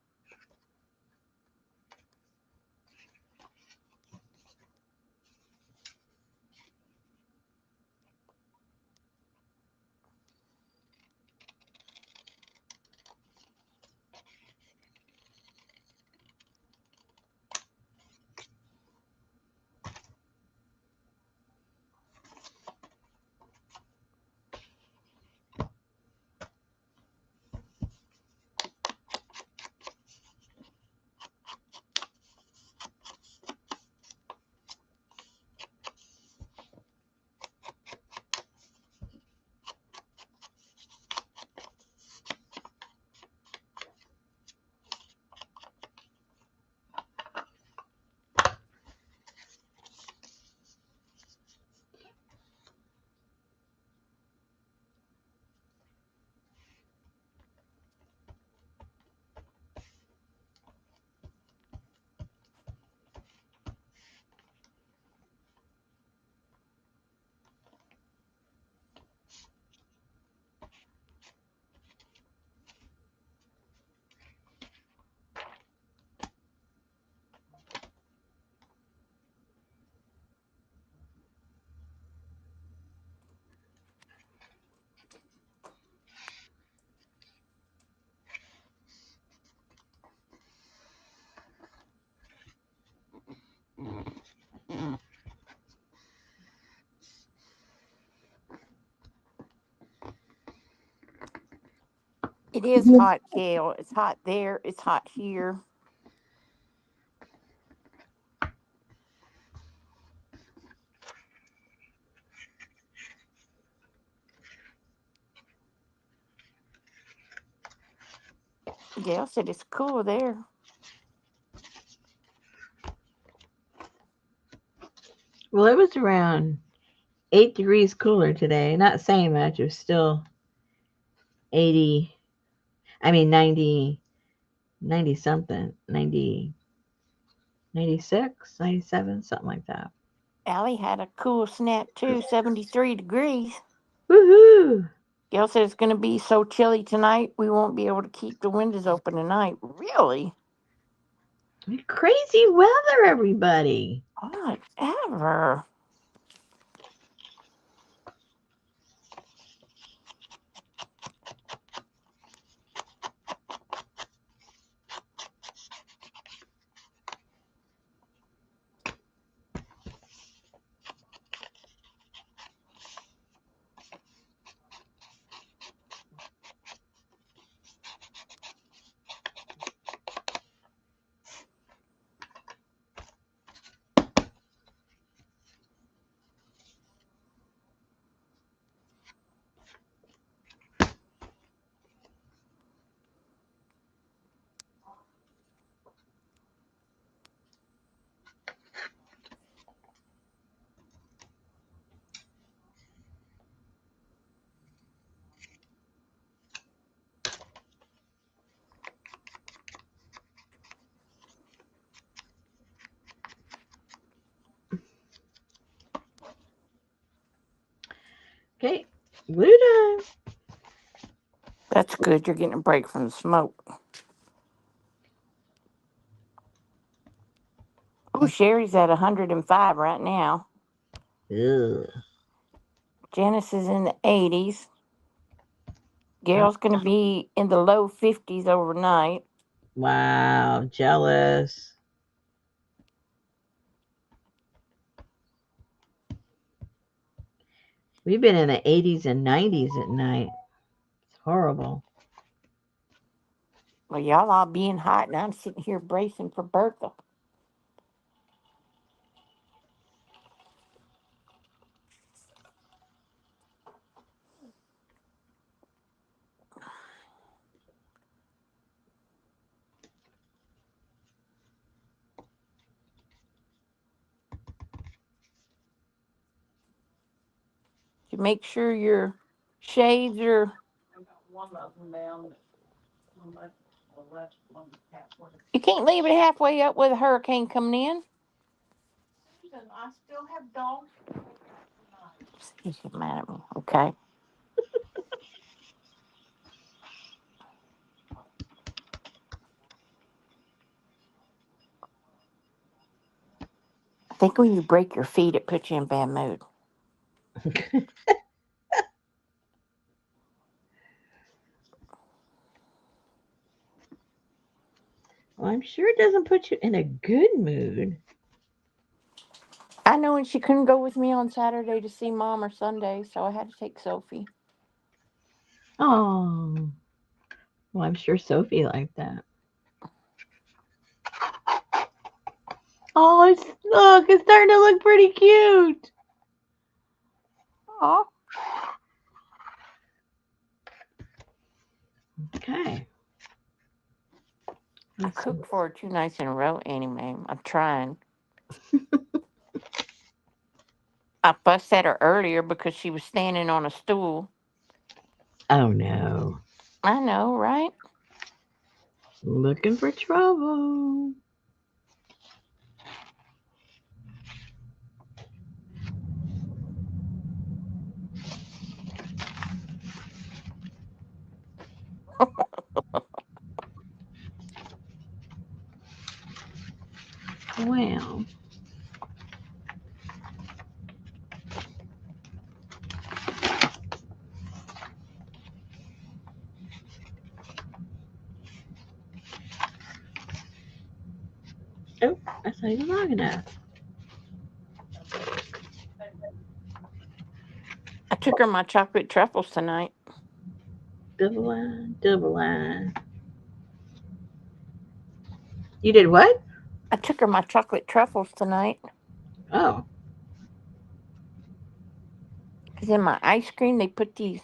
It is hot, Gail. It's hot there. It's hot here. Gail said it's cool there. Well, it was around 8 degrees cooler today. Not saying much. It was still 80, I mean 90, 90 something, 90, 96, 97, something like that. Allie had a cool snap too, 73 degrees. Woohoo! Gail said it's going to be so chilly tonight, we won't be able to keep the windows open tonight. Really? Crazy weather, everybody. Whatever. Okay, glue time. That's good. You're getting a break from the smoke. Oh, Sherry's at 105 right now. Ugh. Janice is in the 80s. Oh, Gail's going to be in the low 50s overnight. wow, jealous. We've been in the 80s and 90s at night. It's horrible. Well, y'all all being hot, and I'm sitting here bracing for Bertha. make sure your shades are. You can't leave it halfway up with a hurricane coming in. I still have dogs. He's getting mad at me. Okay. I think when you break your feet, it puts you in bad mood. Well, I'm sure it doesn't put you in a good mood. I know, and she couldn't go with me on Saturday to see Mom or Sunday, so I had to take Sophie. Oh, well, I'm sure Sophie liked that. Oh, look, it's starting to look pretty cute. Oh, Okay. I Let's see. cooked for her 2 nights in a row anyway. I'm trying. I fussed at her earlier because she was standing on a stool. Oh no. I know, right? Looking for trouble. Well, oh, that's not even long enough. I took her my chocolate truffles tonight. Double line, double line. You did what? I took her my chocolate truffles tonight. Oh. Because in my ice cream, they put these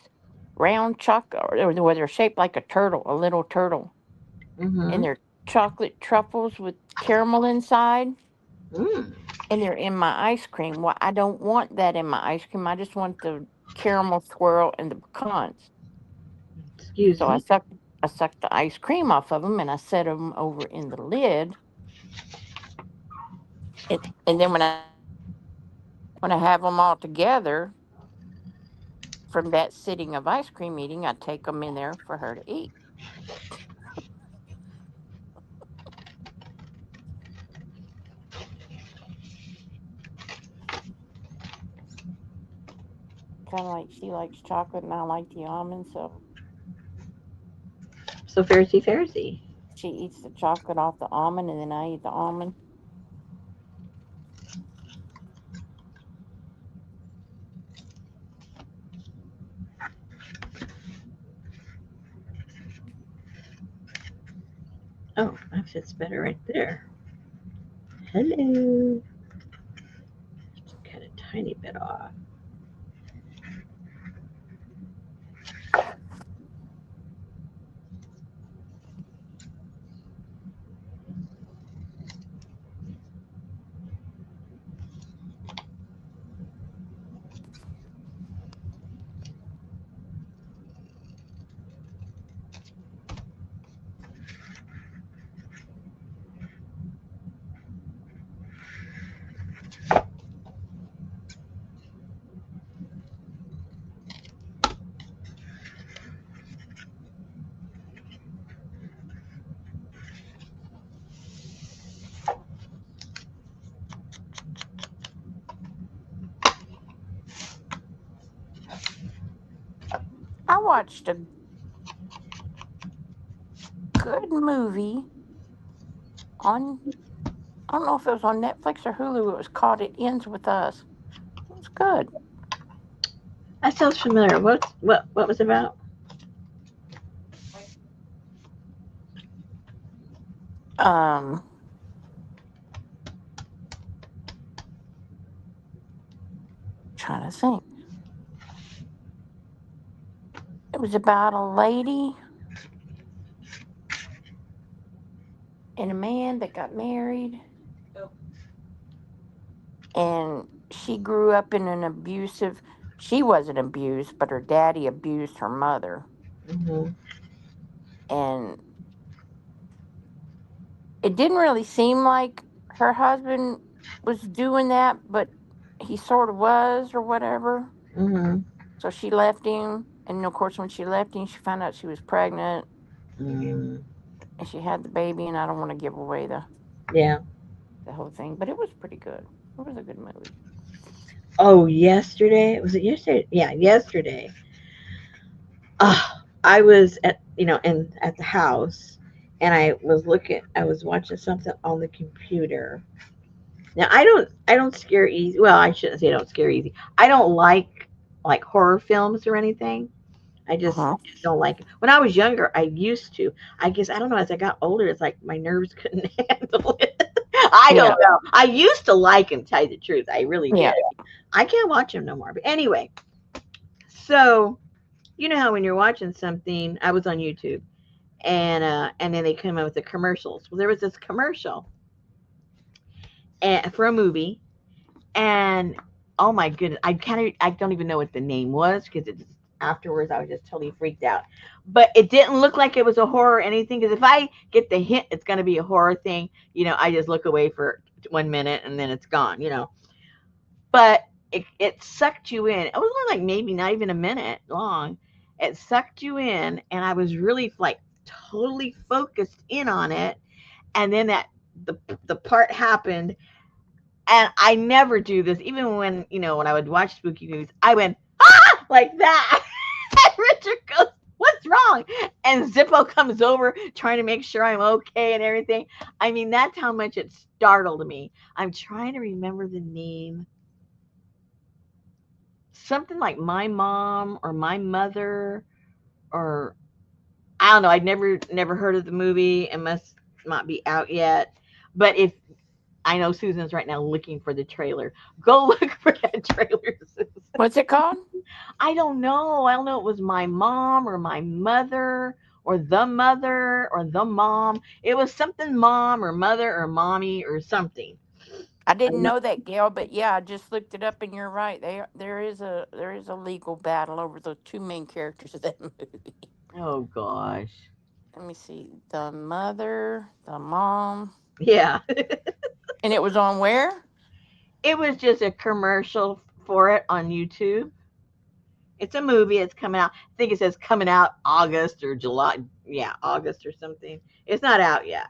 round chocolate, or they're shaped like a turtle, a little turtle. And Mm-hmm. they're chocolate truffles with caramel inside. Mm. And they're in my ice cream. Well, I don't want that in my ice cream. I just want the caramel swirl and the pecans. Excuse So me. I sucked the ice cream off of them and I set them over in the lid. And then when I have them all together from that sitting of ice cream eating, I take them in there for her to eat. Kind of like she likes chocolate and I like the almond, so So Pharisee. she eats the chocolate off the almond and then I eat the almond. Oh, that fits better right there. Hello. Cut a tiny bit off. I watched a good movie on, I don't know if it was on Netflix or Hulu. It was called It Ends With Us. It was good. That sounds familiar. What was it about? Um, Trying to think. It was about a lady and a man that got married, and she grew up in an abusive. she wasn't abused, but her daddy abused her mother. Mm-hmm. And it didn't really seem like her husband was doing that, but he sort of was or whatever. Mm-hmm. So she left him. And of course, when she left him, she found out she was pregnant Mm. and she had the baby. And I don't want to give away Yeah. the whole thing, but it was pretty good. It was a good movie. Oh, yesterday was it yesterday? Yeah, yesterday. I was at the house, and I was watching something on the computer. Now I don't scare easy. Well, I shouldn't say I don't scare easy. I don't like horror films or anything. I Uh just huh. don't like it. When I was younger, I used to. I guess I don't know. As I got older, it's like my nerves couldn't handle it. I don't Yeah. know. I used to like him. Tell you the truth, I really did. Yeah. I can't watch him no more. But anyway, so you know how when you're watching something, I was on YouTube, and then they come out with the commercials. Well, there was this commercial for a movie, and oh my goodness, I don't even know what the name was because it just afterwards I was just totally freaked out. But it didn't look like it was a horror or anything, because if I get the hint it's going to be a horror thing, I just look away for 1 minute and then it's gone. But it sucked you in. It was only like maybe not even a minute long. It sucked you in, and I was really like totally focused in on it. And then the part happened, and I never do this. Even when I would watch spooky movies, I went like that. And Richard goes, "What's wrong?" And Zippo comes over trying to make sure I'm okay and everything. I mean, that's how much it startled me. I'm trying to remember the name. Something like My Mom or My Mother, or I don't know. I'd never heard of the movie. It must not be out yet. But if I know Susan's right now looking for the trailer, go look for that trailer, Susan. What's it called? I don't know. I don't know. It was My Mom or My Mother or The Mother or The Mom. It was something Mom or Mother or Mommy or something. I I didn't know. know that, Gail, but yeah, I just looked it up, and you're right. There is a legal battle over the two main characters of that movie. Oh gosh. Let me see. The mother, the mom, Yeah. and it was on where? It was just a commercial for it on YouTube. It's a movie. It's coming out. I think it says coming out August or July. Yeah, August or something. It's not out yet.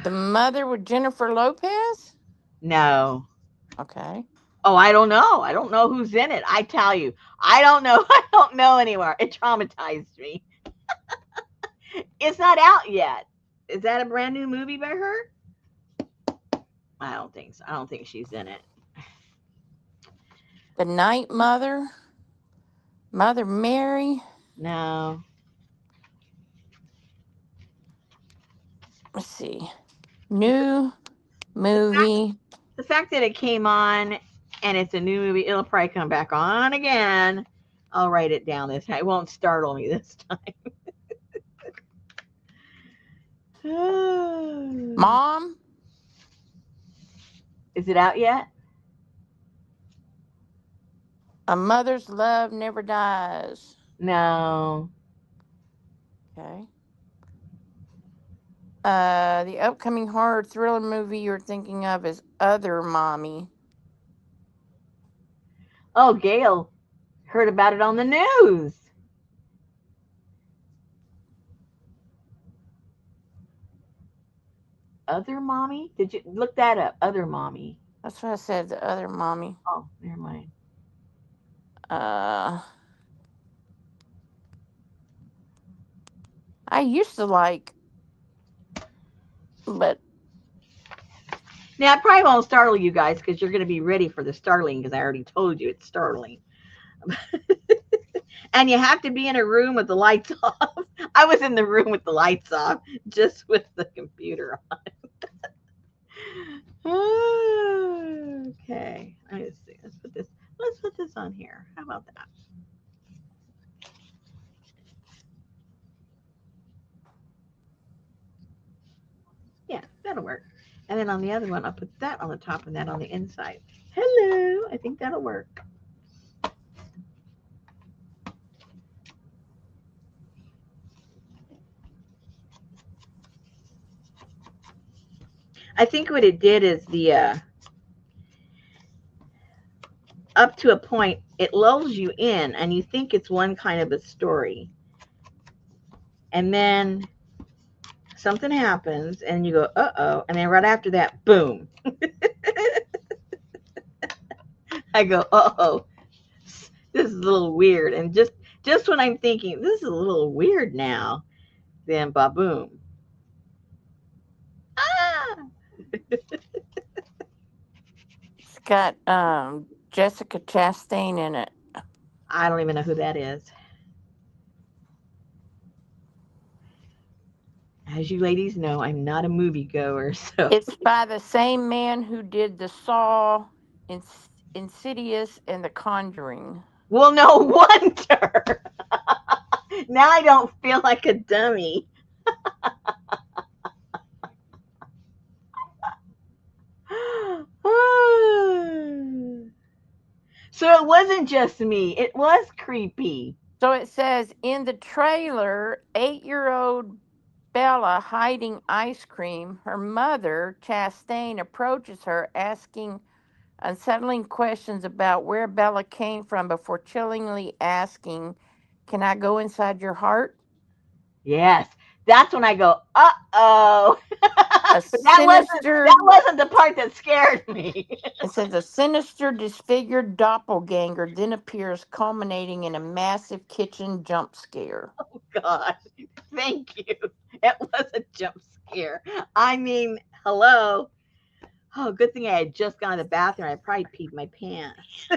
The mother with Jennifer Lopez. No. Okay. Oh, I don't know. I don't know who's in it. I tell you, I don't know. I don't know anymore. It traumatized me. It's not out yet. Is that a brand new movie by her? I don't think so. I don't think she's in it. The Night Mother, Mother Mary. No. Let's see. New movie. The fact that it came on and it's a new movie, it'll probably come back on again. I'll write it down this time. It won't startle me this time. Mom, Is it out yet? A Mother's Love Never Dies. No. Okay. The upcoming horror thriller movie you're thinking of is Other Mommy. Oh, Gail heard about it on the news. Other mommy? Did you look that up? Other mommy. That's what I said, the other mommy. Oh, never mind. Uh, I used to like, but Now, I probably won't startle you guys because you're going to be ready for the startling, because I already told you it's startling. And you have to be in a room with the lights off. I was in the room with the lights off, just with the computer on. Okay, let's see. Let's put this on here. How about that? Yeah, that'll work. And then on the other one, I'll put that on the top and that on the inside. Hello. I think that'll work. I think what it did is the up to a point, it lulls you in and you think it's one kind of a story. And then something happens and you go, uh-oh. And then right after that, boom. I go, uh-oh. This is a little weird. And just when I'm thinking, this is a little weird now, then ba-boom. Ah! It's got Jessica Chastain in it. I don't even know who that is. As you ladies know, I'm not a moviegoer, so It's by the same man who did The Saw, Insidious, and The Conjuring. well, no wonder. Now I don't feel like a dummy. So it wasn't just me. It was creepy. So it says in the trailer, 8-year-old Bella hiding ice cream. Her mother, Chastain, approaches her, asking unsettling questions about where Bella came from before chillingly asking, "Can I go inside your heart?" Yes. That's when I go, uh-oh. A But that sinister, wasn't the part that scared me. it says, a sinister, disfigured doppelganger then appears, culminating in a massive kitchen jump scare. God. Thank you. It was a jump scare. I mean, hello. Oh, good thing I had just gone to the bathroom. I probably peed my pants.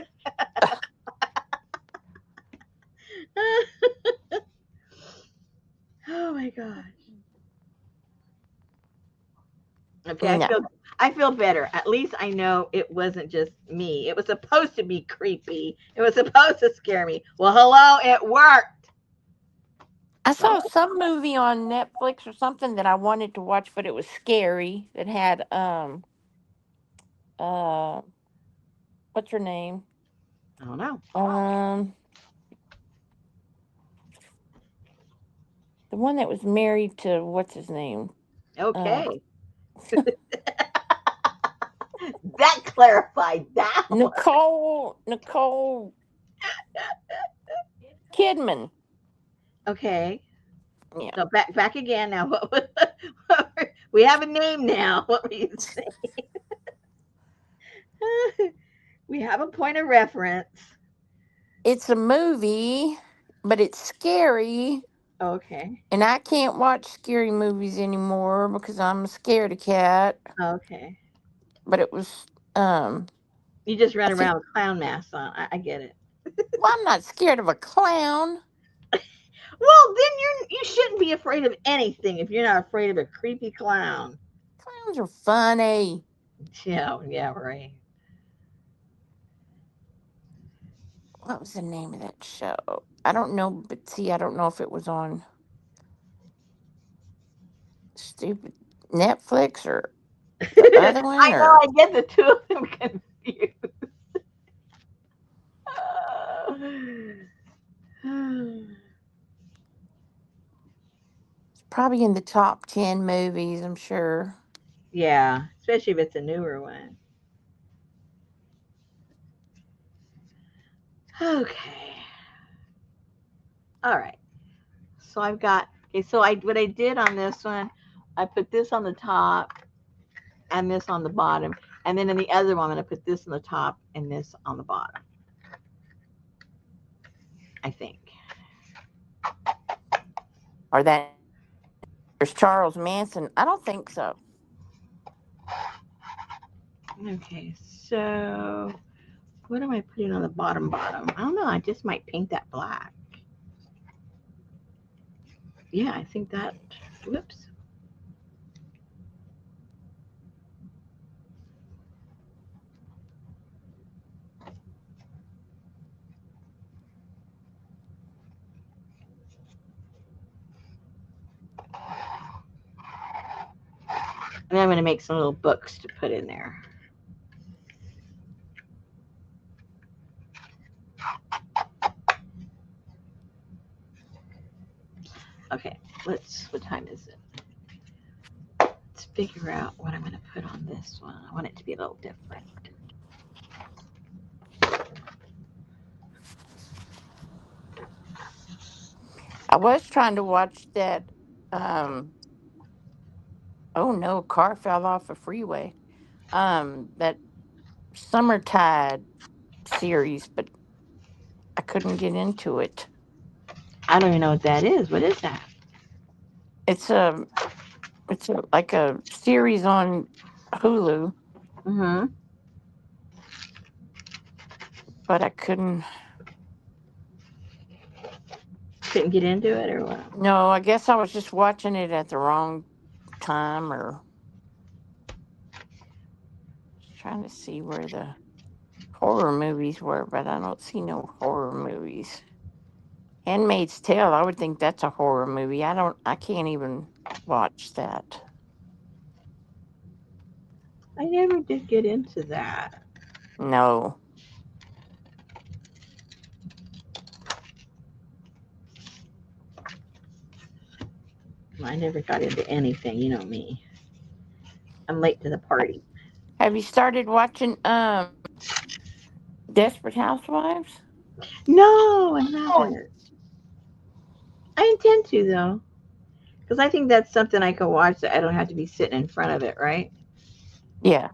Oh my gosh. Okay, No. I feel better. At least I know it wasn't just me. It was supposed to be creepy. It was supposed to scare me. Well, hello, it worked. I So, saw some movie on Netflix or something that I wanted to watch, but it was scary. That had uh what's her name? I don't know. Um the one that was married to what's his name? Uh Okay. That clarified that one. Nicole Kidman. Okay. Yeah. So back again now. We have a name now. What were you saying? We have a point of reference. It's a movie, but it's scary. Okay. And I can't watch scary movies anymore because I'm a scaredy cat. Okay. But it was You just I run think around with clown masks on. I get it. well, I'm not scared of a clown. Well, then you shouldn't be afraid of anything if you're not afraid of a creepy clown. Clowns are funny. Yeah, yeah, right. What was the name of that show? I don't know, but see, I don't know if it was on stupid Netflix or the other one I know or I get the two of them confused. probably in the top 10 movies, I'm sure. Yeah, especially if it's a newer one. Okay. All right. So I've got okay, so I what I did on this one, I put this on the top and this on the bottom. And then in the other one I'm gonna put this on the top and this on the bottom, I think. Or that there's Charles Manson. I don't think so. Okay, so what am I putting on the bottom? I don't know, I just might paint that black. Yeah, I think that whoops. And I'm gonna make some little books to put in there. Okay, what time is it? Let's figure out what I'm going to put on this one. I want it to be a little different. I was trying to watch that. Um, oh no, a car fell off a freeway. That Summertide series, but I couldn't get into it. I don't even know what that is. What is that? It's a like a series on Hulu, Mm-hmm. but I couldn't. Couldn't get into it or what? No, I guess I was just watching it at the wrong time, or trying to see where the horror movies were, but I don't see no horror movies. Handmaid's Tale, I would think that's a horror movie. I can't even watch that. I never did get into that. No. I never got into anything. You know me. I'm late to the party. Have you started watching Desperate Housewives? No, I haven't. I intend to though, because I think that's something I can watch that I don't have to be sitting in front of it, right? Yeah.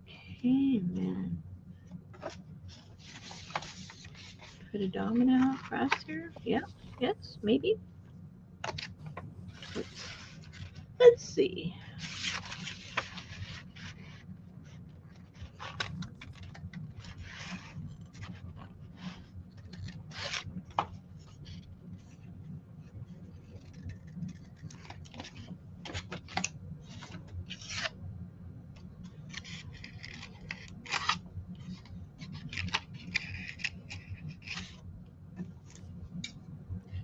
Okay, and then put a domino across here. Yep. Yes, maybe. Let's, let's see.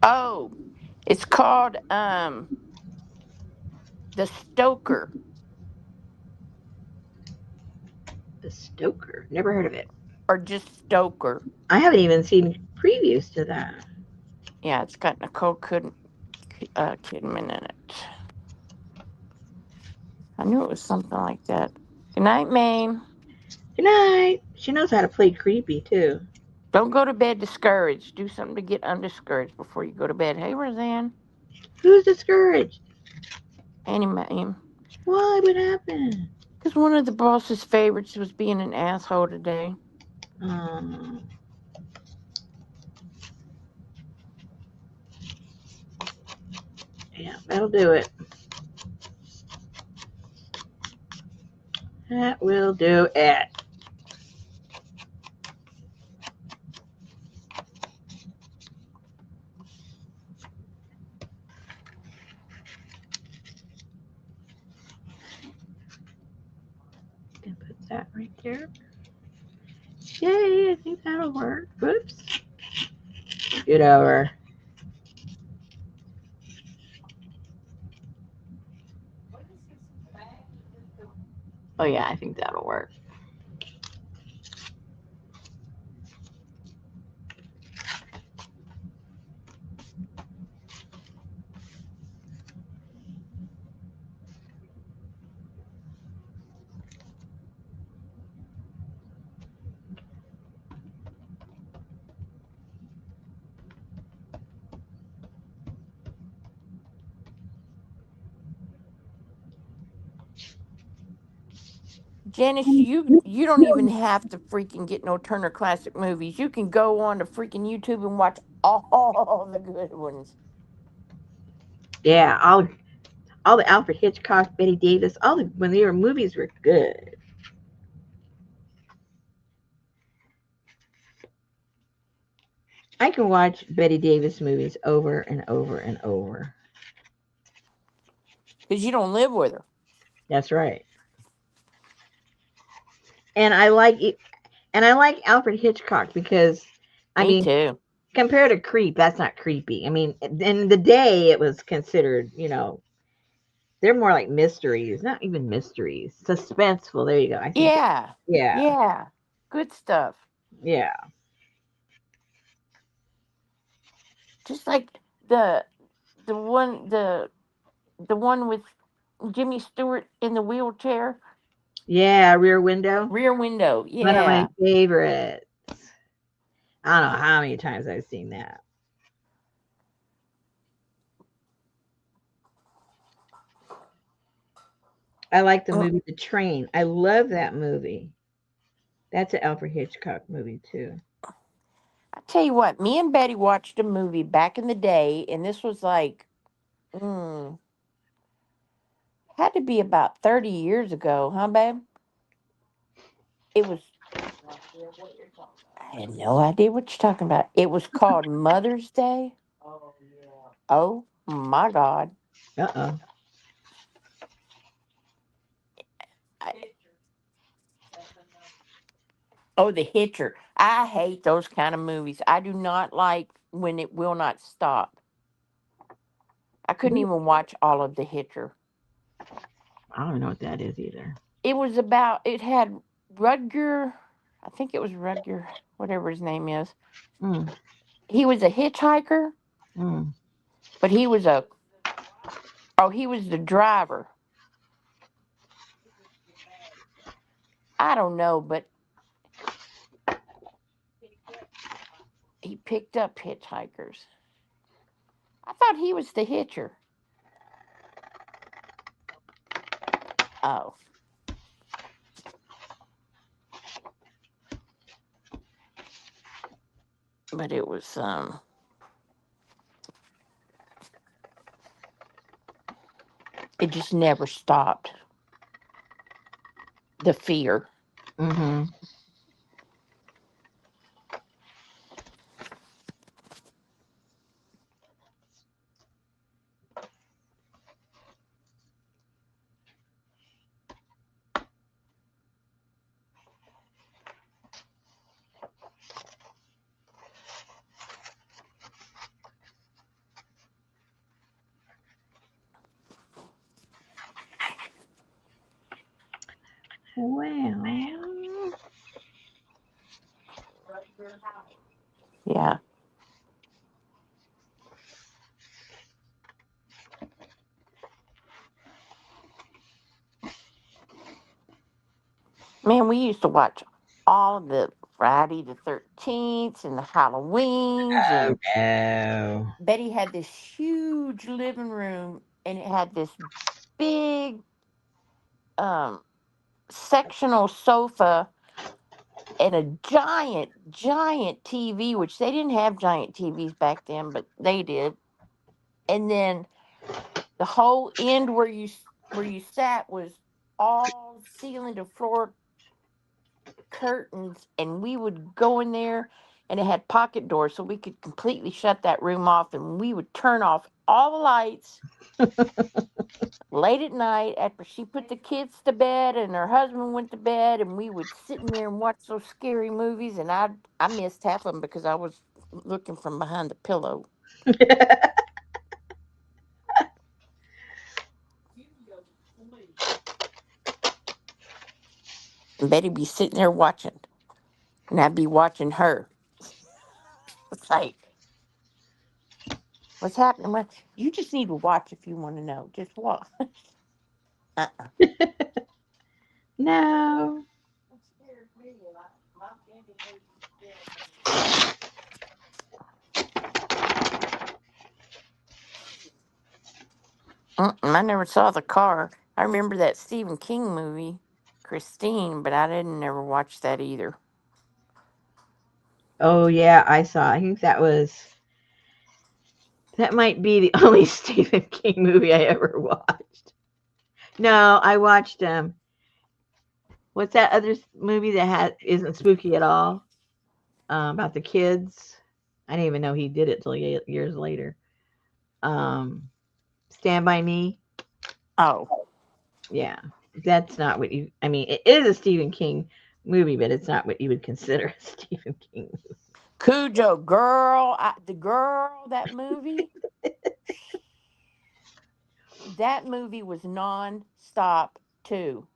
Oh, it's called The Stoker, The Stoker. Never heard of it. or just Stoker. I haven't even seen previews to that. Yeah, it's got Nicole Kidman in it. I knew it was something like that. Good night, Mame. Good night. She knows how to play creepy too. Don't go to bed discouraged. Do something to get undiscouraged before you go to bed. Hey, Roseanne. Who's discouraged? Annie Mame. Why? What happened? Because one of the boss's favorites was being an asshole today. Um, yeah, that'll do it. That will do it. And put that right there. Yay, I think that'll work. Whoops. Get over. Oh yeah, I think that'll work. Janice, you don't even have to freaking get no Turner Classic Movies. You can go on to freaking YouTube and watch all the good ones. Yeah, all the Alfred Hitchcock, Betty Davis, all the when they were movies were good. I can watch Betty Davis movies over and over and over. Because you don't live with her. That's right. And I like it, and I like Alfred Hitchcock because I Me mean, too. compared to Creep, that's not creepy. I mean, in the day it was considered, They're more like mysteries, not even mysteries. Suspenseful. There you go. I think. Yeah. Yeah. Yeah. Good stuff. Yeah. Just like the the one the the one with Jimmy Stewart in the wheelchair. Yeah. Rear Window. Rear Window. One of my Yeah. favorites. I don't know how many times I've seen that. I like the Mm, movie The Train. I love that movie. That's an Alfred Hitchcock movie too. I tell you what, me and Betty watched a movie back in the day, and this was like, mm, had to be about 30 years ago, huh, babe? It was, I had no idea what you're talking about. It was called Mother's Day. Oh my God. Uh I, oh, The Hitcher. I hate those kind of movies. I do not like when it will not stop. I couldn't oh. even watch all of The Hitcher. I don't know what that is either. It was about, it had Rudger, I think it was Rudger, whatever his name is. Mm, He was a hitchhiker, mm. but he was the driver. I don't know, but he picked up hitchhikers. I thought he was the hitcher. Oh, but it just never stopped. The fear. Mm-hmm. Well, Yeah. Man, we used to watch all of the Friday the 13th and the Halloweens, oh and no. Betty had this huge living room, and it had this big um sectional sofa and a giant TV, which they didn't have giant TVs back then, but they did. And then the whole end where you sat was all ceiling to floor curtains, and we would go in there, and it had pocket doors, so we could completely shut that room off, and we would turn off all the lights late at night after she put the kids to bed and her husband went to bed, and we would sit in there and watch those scary movies. And I missed half of them because I was looking from behind the pillow. And Betty'd be sitting there watching, and I'd be watching her. It's like, what's happening? Well, you just need to watch if you want to know. Just watch. Uh-uh. No. It scared me. My family made me scared. I never saw the car. I remember that Stephen King movie, Christine, but I didn't never watch that either. Oh yeah, I saw. I think that might be the only Stephen King movie I ever watched. No, I watched what's that other movie that isn't spooky at all? About the kids. I didn't even know he did it till years later. Um, Stand by Me. Oh, Yeah, that's not what you. I mean, it is a Stephen King movie, but it's not what you would consider a Stephen King. Cujo, girl, that movie, That movie was non-stop too.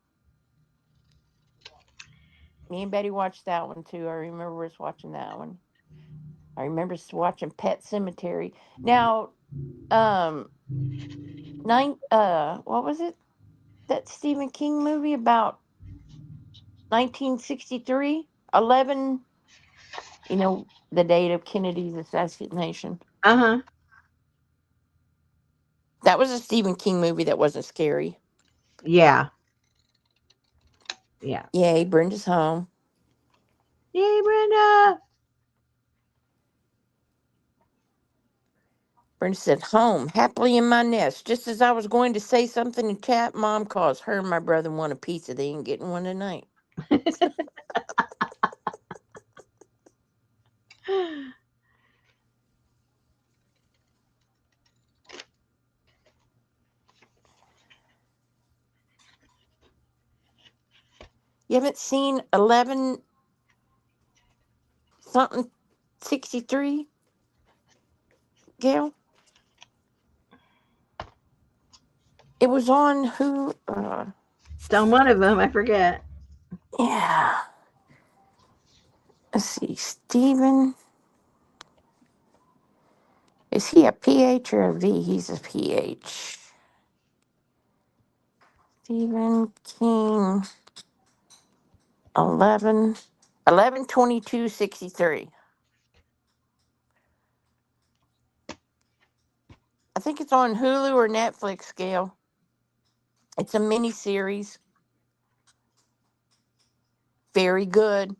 Me and Betty watched that one too. I remember us watching that one. I remember us watching Pet Cemetery. Now, um, what was it? That Stephen King movie about 1963, 11. You know, the date of Kennedy's assassination. Uh-huh. That was a Stephen King movie that wasn't scary. Yeah. Yeah. Yay, Brenda's home. Yay, Brenda. Brenda said, home, happily in my nest. Just as I was going to say something in chat, Mom calls. Her and my brother want a pizza. They ain't getting one tonight. You haven't seen 11 something 63, Gail? It was on who? It's on one of them. I forget. Yeah. Let's see. Stephen. Is he a PH or a V? He's a PH. Stephen King. 11, 11/22/63. I think it's on Hulu or Netflix, Gail. It's a mini series. Very good.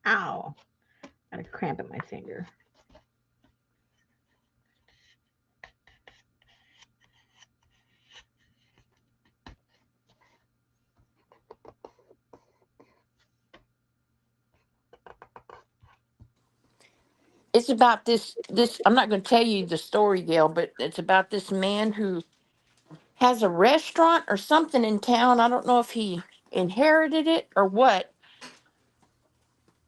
Ow. Got a cramp in my finger. It's about this. I'm not going to tell you the story, Gail, but it's about this man who has a restaurant or something in town. I don't know if he inherited it or what,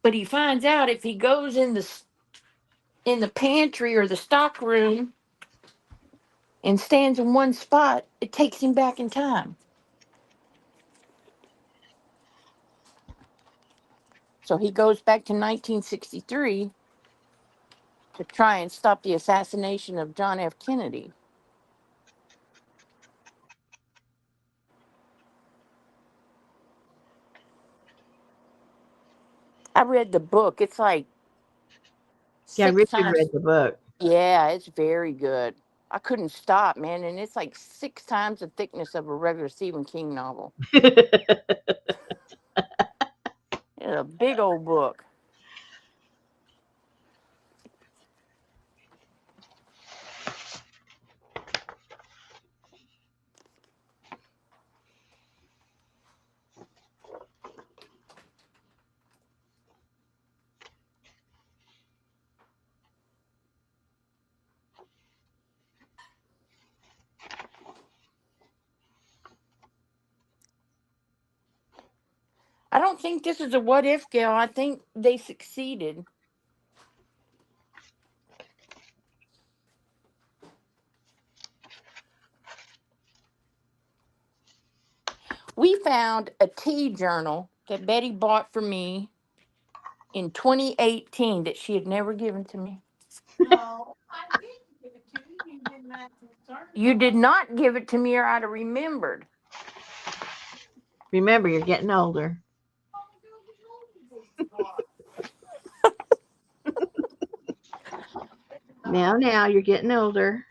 but he finds out if he goes in the pantry or the stock room and stands in one spot, it takes him back in time. So he goes back to 1963 to try and stop the assassination of John F. Kennedy. I read the book. It's like Yeah, six Richard read times. the book. Yeah, it's very good. I couldn't stop, man. And it's like six times the thickness of a regular Stephen King novel. It's a big old book. I don't think this is a what if, Gail. I think they succeeded. We found a tea journal that Betty bought for me in 2018 that she had never given to me. No, I didn't give it to you. You did not concern. You did not give it to me, or I'd have remembered. Remember, you're getting older. Now, you're getting older.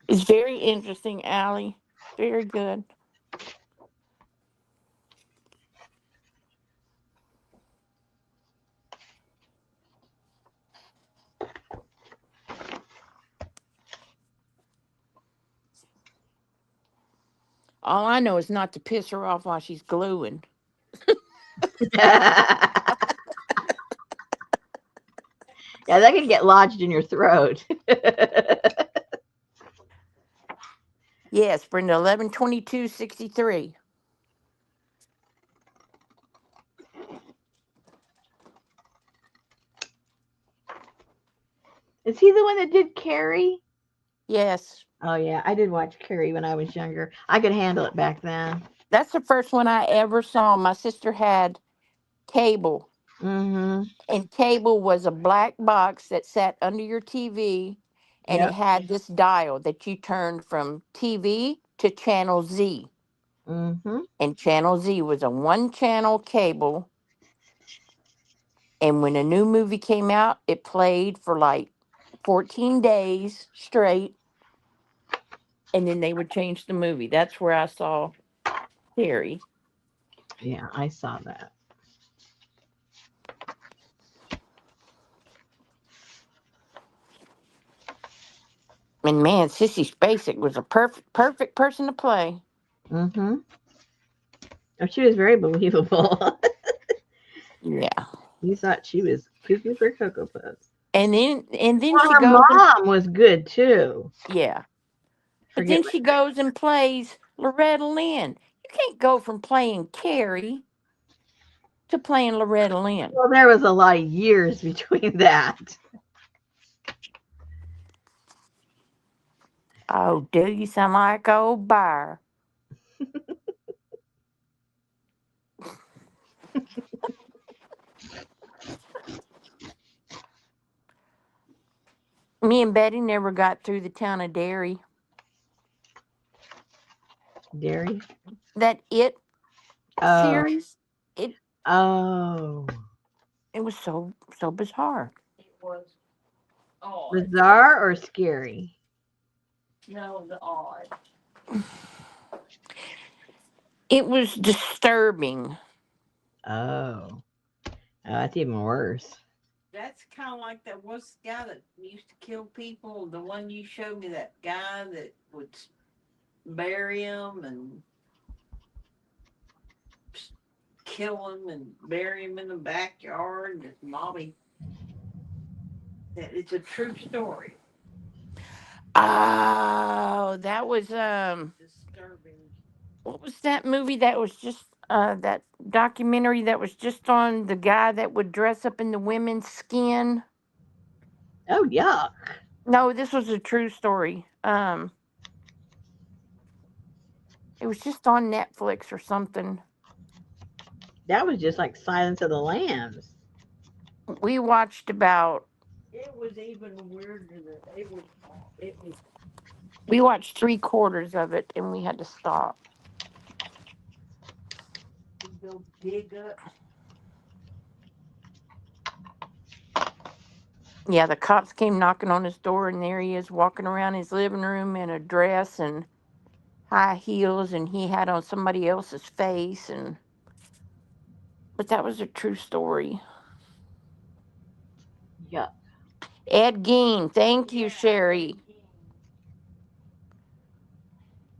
It's very interesting, Allie. Very good. All I know is not to piss her off while she's gluing. Yeah, that can get lodged in your throat. Yes, Brenda, 11/22/63. Is he the one that did Carrie? Yes. Oh yeah, I did watch Carrie when I was younger. I could handle it back then. That's the first one I ever saw. My sister had cable, Mm-hmm. and cable was a black box that sat under your TV, and it Yep. had this dial that you turned from TV to channel Z. Mm-hmm. And channel Z was a one channel cable. And when a new movie came out, it played for like 14 days straight, and then they would change the movie. That's where I saw Harry. Yeah, I saw that. And man, Sissy Spacek was a perfect person to play. Mm-hmm. Oh, she was very believable. Yeah. You thought she was cuckoo for Cocoa Puffs. And then Well, she her goes and mom was good too. yeah. But Forget then what. she goes and plays Loretta Lynn. You can't go from playing Carrie to playing Loretta Lynn. Well, there was a lot of years between that. Oh, do you sound like old Bar? Me and Betty never got through the town of Derry. Dairy. That Oh, series, it oh, it was so bizarre. It was odd. bizarre or scary? No, the odd. It was disturbing. Oh, that's even worse. That's kind of like that was the guy that used to kill people. The one you showed me, that guy that would bury him and kill him and bury him in the backyard. His mommy. It's a true story. Oh, that was disturbing. What was that movie that was just that documentary that was just on the guy that would dress up in the women's skin? Oh, yuck. No, this was a true story. It was just on Netflix or something. That was just like Silence of the Lambs. We watched about. It was even weirder than it was. It was. We watched 3/4 of it and we had to stop. Go dig up. Yeah, the cops came knocking on his door, and there he is walking around his living room in a dress and high heels, and he had on somebody else's face. And but that was a true story. Yuck. Ed Gein, thank you, Sherry.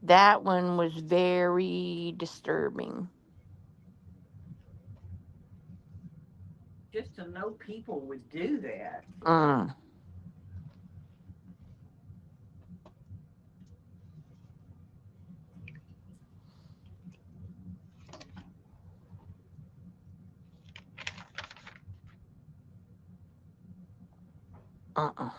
That one was very disturbing. Just to know people would do that. Uh-uh.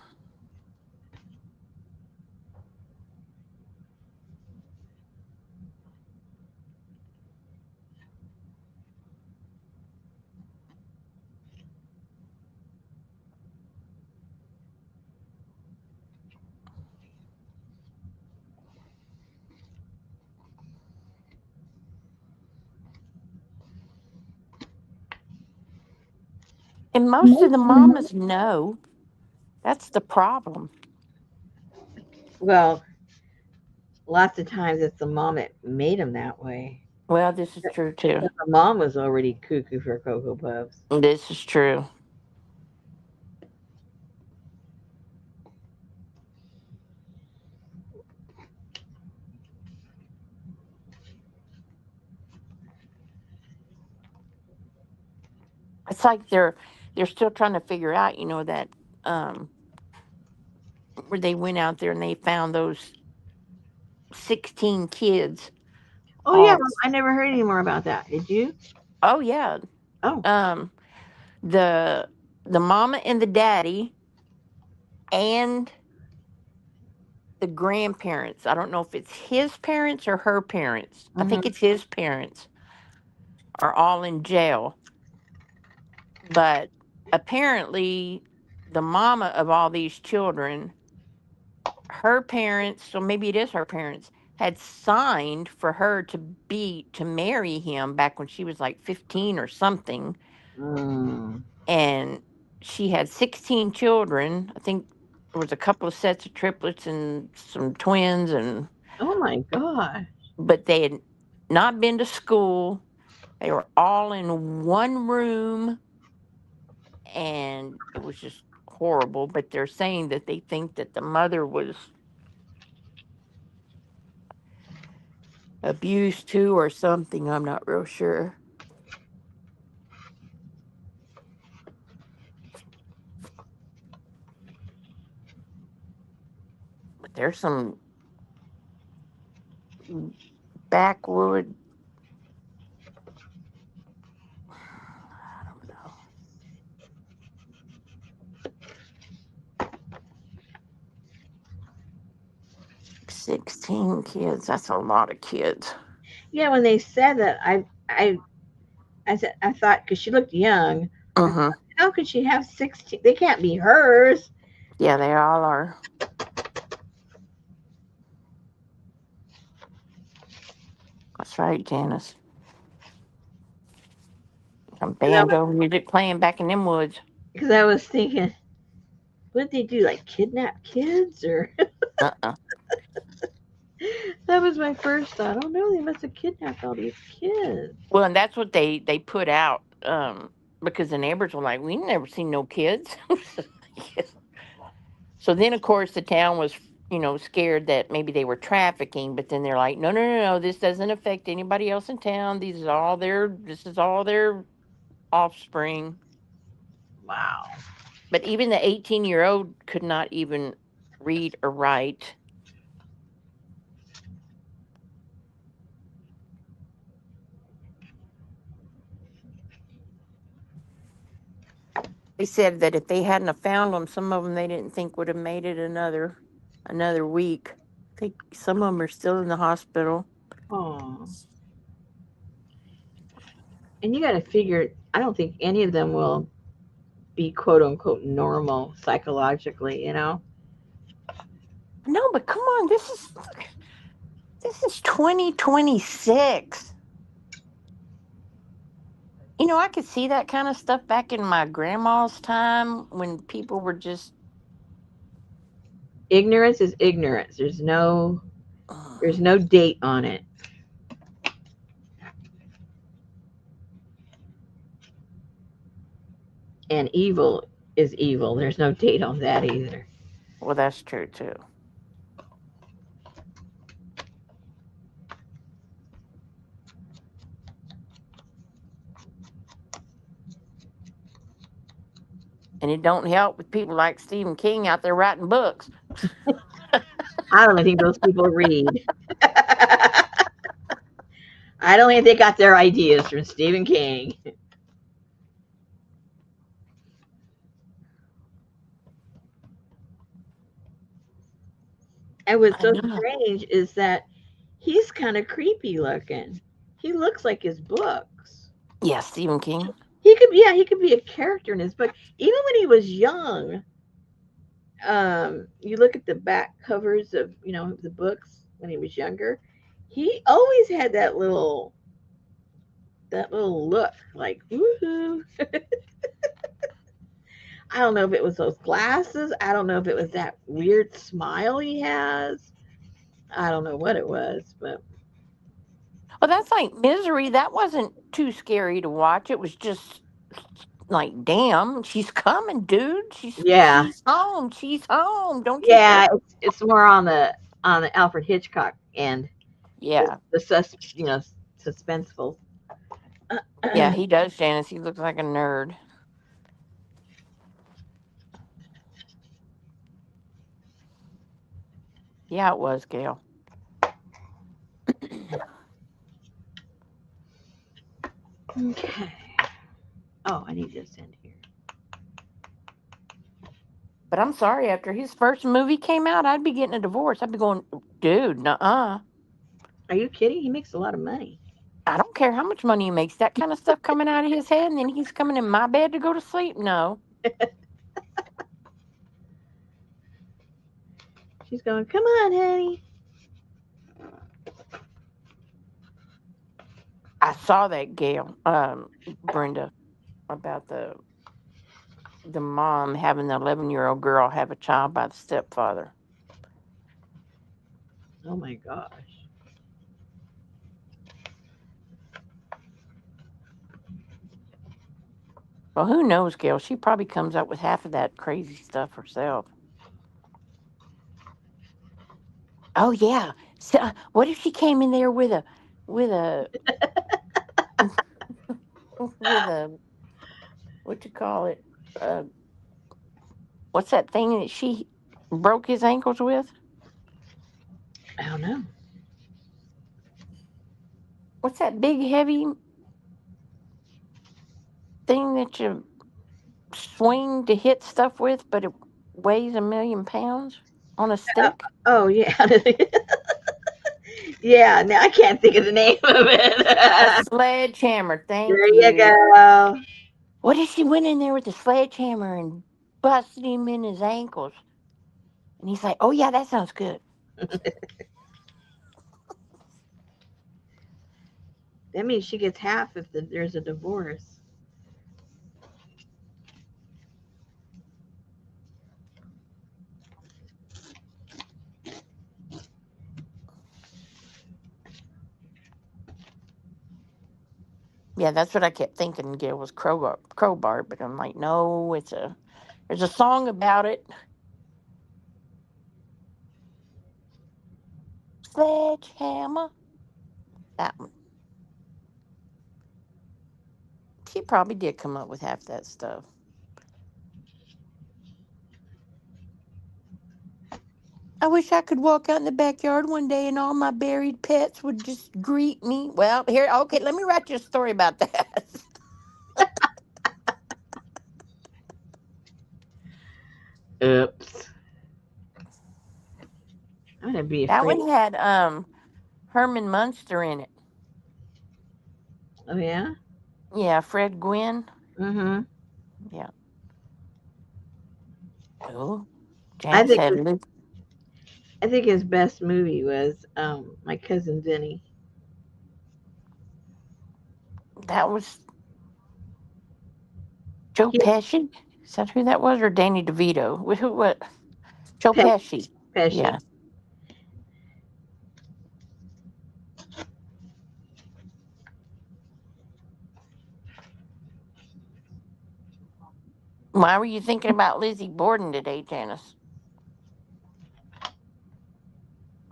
And most of the mamas know. That's the problem. Well, lots of times it's the mom that made him that way. Well, this is true too. The mom was already cuckoo for Cocoa Puffs. This is true. It's like they're still trying to figure out, that um where they went out there and they found those 16 kids. Oh yeah, All well, I never heard any more about that. Did you? oh yeah. Oh. Um the the mama and the daddy and the grandparents. I don't know if it's his parents or her parents. I think Hmm. it's his parents are all in jail. But apparently the mama of all these children, her parents, so maybe it is her parents, had signed for her to marry him back when she was like 15 or something, Mm. and she had 16 children. I think there was a couple of sets of triplets and some twins, and Oh my God. but they had not been to school. They were all in one room, and it was just horrible. But they're saying that they think that the mother was abused too or something. I'm not real sure. But there's some backwood, I don't know, 16 kids. That's a lot of kids. Yeah, when they said that, I said I thought because she looked young. I Mm-hmm. thought, how could she have 16? They can't be hers. Yeah, they all are. That's right, Janice. Some banjo music playing back in them woods. Because I was thinking, what did they do? Like kidnap kids or? Uh-uh. That was my first thought. Oh no, they must have kidnapped all these kids. Well, and that's what they put out, because the neighbors were like, we never seen no kids. So then, of course, the town was, scared that maybe they were trafficking. But then they're like, no, no, no, no. This doesn't affect anybody else in town. This is all their offspring. Wow. But even the 18-year-old could not even read or write. They said that if they hadn't have found them, some of them they didn't think would have made it another week. I think some of them are still in the hospital. Oh, and you got to figure. I don't think any of them will be quote unquote normal psychologically. You know. No, but come on, this is 2026. I could see that kind of stuff back in my grandma's time when people were just, Ignorance is ignorance. There's no date on it. And evil is evil. There's no date on that either. well, that's true too. And it don't help with people like Stephen King out there writing books. I don't think those people read. I don't think they got their ideas from Stephen King. And what's I so know. strange is that he's kind of creepy looking. He looks like his books. Yeah, Stephen King. He could be a character in his book. Even when he was young, you look at the back covers of the books when he was younger. He always had that little look, like woohoo. I don't know if it was those glasses. I don't know if it was that weird smile he has. I don't know what it was, but Well, that's like Misery. That wasn't too scary to watch. It was just like, damn, she's coming, dude. She's yeah, she's home. She's home. Don't you dare. yeah, it's more on the Alfred Hitchcock end. The, Yeah. the suspenseful. Yeah, he does, Janice. He looks like a nerd. Yeah, it was, Gail. Okay. Oh, I need this in here. But I'm sorry, after his first movie came out, I'd be getting a divorce. I'd be going, dude, nuh-uh. Are you kidding? He makes a lot of money. I don't care how much money he makes. That kind of stuff coming out of his head, and then he's coming in my bed to go to sleep. No. She's going, come on, honey. I saw that, Gail, Brenda, about the mom having the 11-year-old girl have a child by the stepfather. Oh my gosh. Well, who knows, Gail? She probably comes up with half of that crazy stuff herself. Oh yeah. So, what if she came in there with a with a what you call it? Uh, what's that thing that she broke his ankles with? I don't know. What's that big heavy thing that you swing to hit stuff with, but it weighs 1,000,000 pounds on a stick? Oh, yeah. Yeah, now I can't think of the name of A it. sledgehammer. There Thank you you. go. What if she went in there with a sledgehammer and busted him in his ankles? And he's like, "Oh yeah, that sounds good." That means she gets half if there's a divorce. Yeah, that's what I kept thinking. Gail was crowbar, but I'm like, no, there's a song about it. Sledgehammer. That one. She probably did come up with half that stuff. I wish I could walk out in the backyard one day and all my buried pets would just greet me. Well, here, okay, let me write you a story about that. Oops. I'm gonna be That afraid. one had Herman Munster in it. Oh yeah. Yeah, Fred Gwynn. Mm-hmm. Yeah. Oh, I Janice think had Luke. I think his best movie was My Cousin Vinny. That was Joe He Pesci. Is that who that was, or Danny DeVito? Who? What? Joe Pesci. Pesci. Pesci. Yeah. Why were you thinking about Lizzie Borden today, Janice?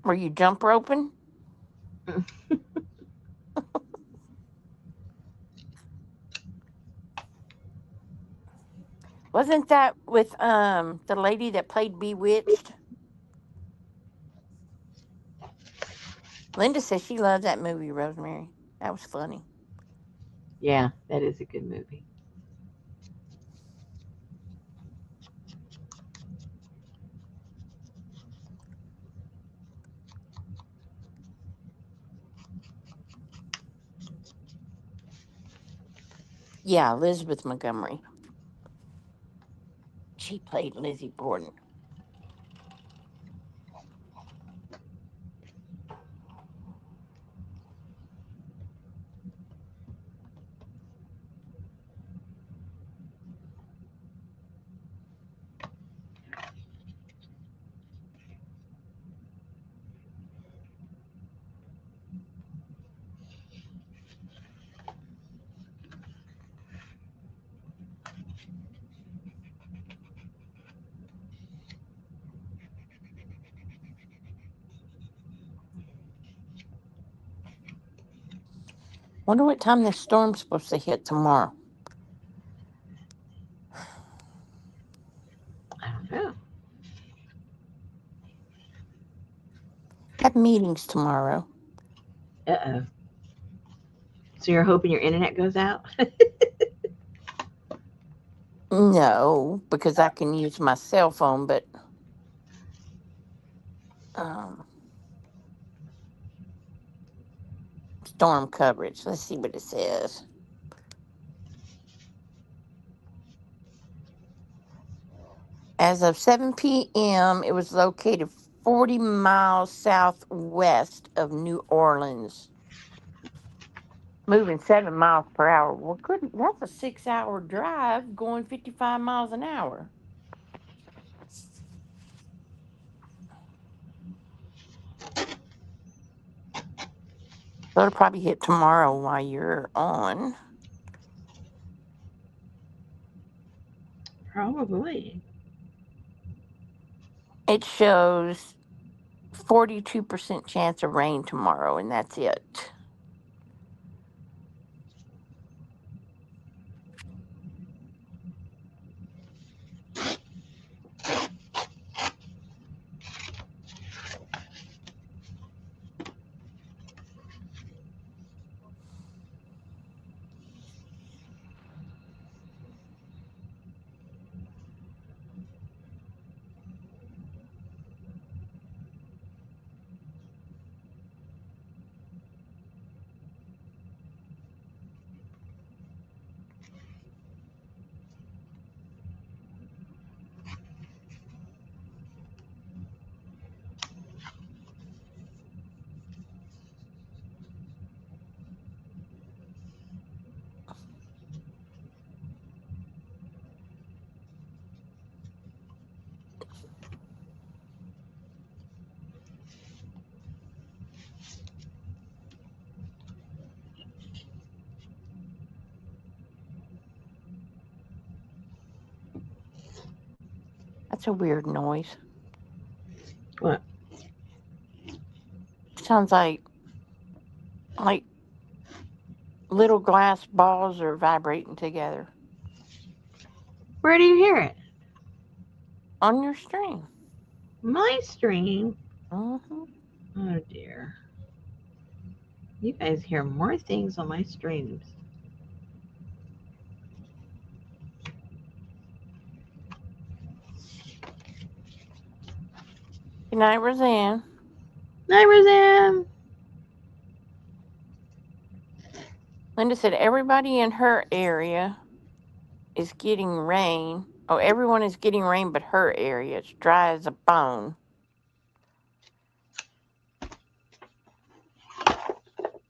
Were you jump roping? Wasn't that with the lady that played Bewitched? Linda says she loves that movie, Rosemary. That was funny. Yeah, that is a good movie. Yeah, Elizabeth Montgomery. She played Lizzie Borden. Wonder what time this storm's supposed to hit tomorrow. I don't know. Have meetings tomorrow. Uh oh. So you're hoping your internet goes out? No, because I can use my cell phone, but um, storm coverage. Let's see what it says. As of 7 p.m., it was located 40 miles southwest of New Orleans, moving 7 miles per hour. Well, good. That's a 6-hour drive going 55 miles an hour. So it'll probably hit tomorrow while you're on. Probably. It shows 42% chance of rain tomorrow, and that's it. That's a weird noise. What? Sounds like little glass balls are vibrating together Where do you hear it? on your string. My stream. Hmm. Oh dear. You guys hear more things on my streams. Good night, Roseanne. Hi, Roseanne. Linda said everybody in her area is getting rain. Oh, everyone is getting rain but her area. It's dry as a bone.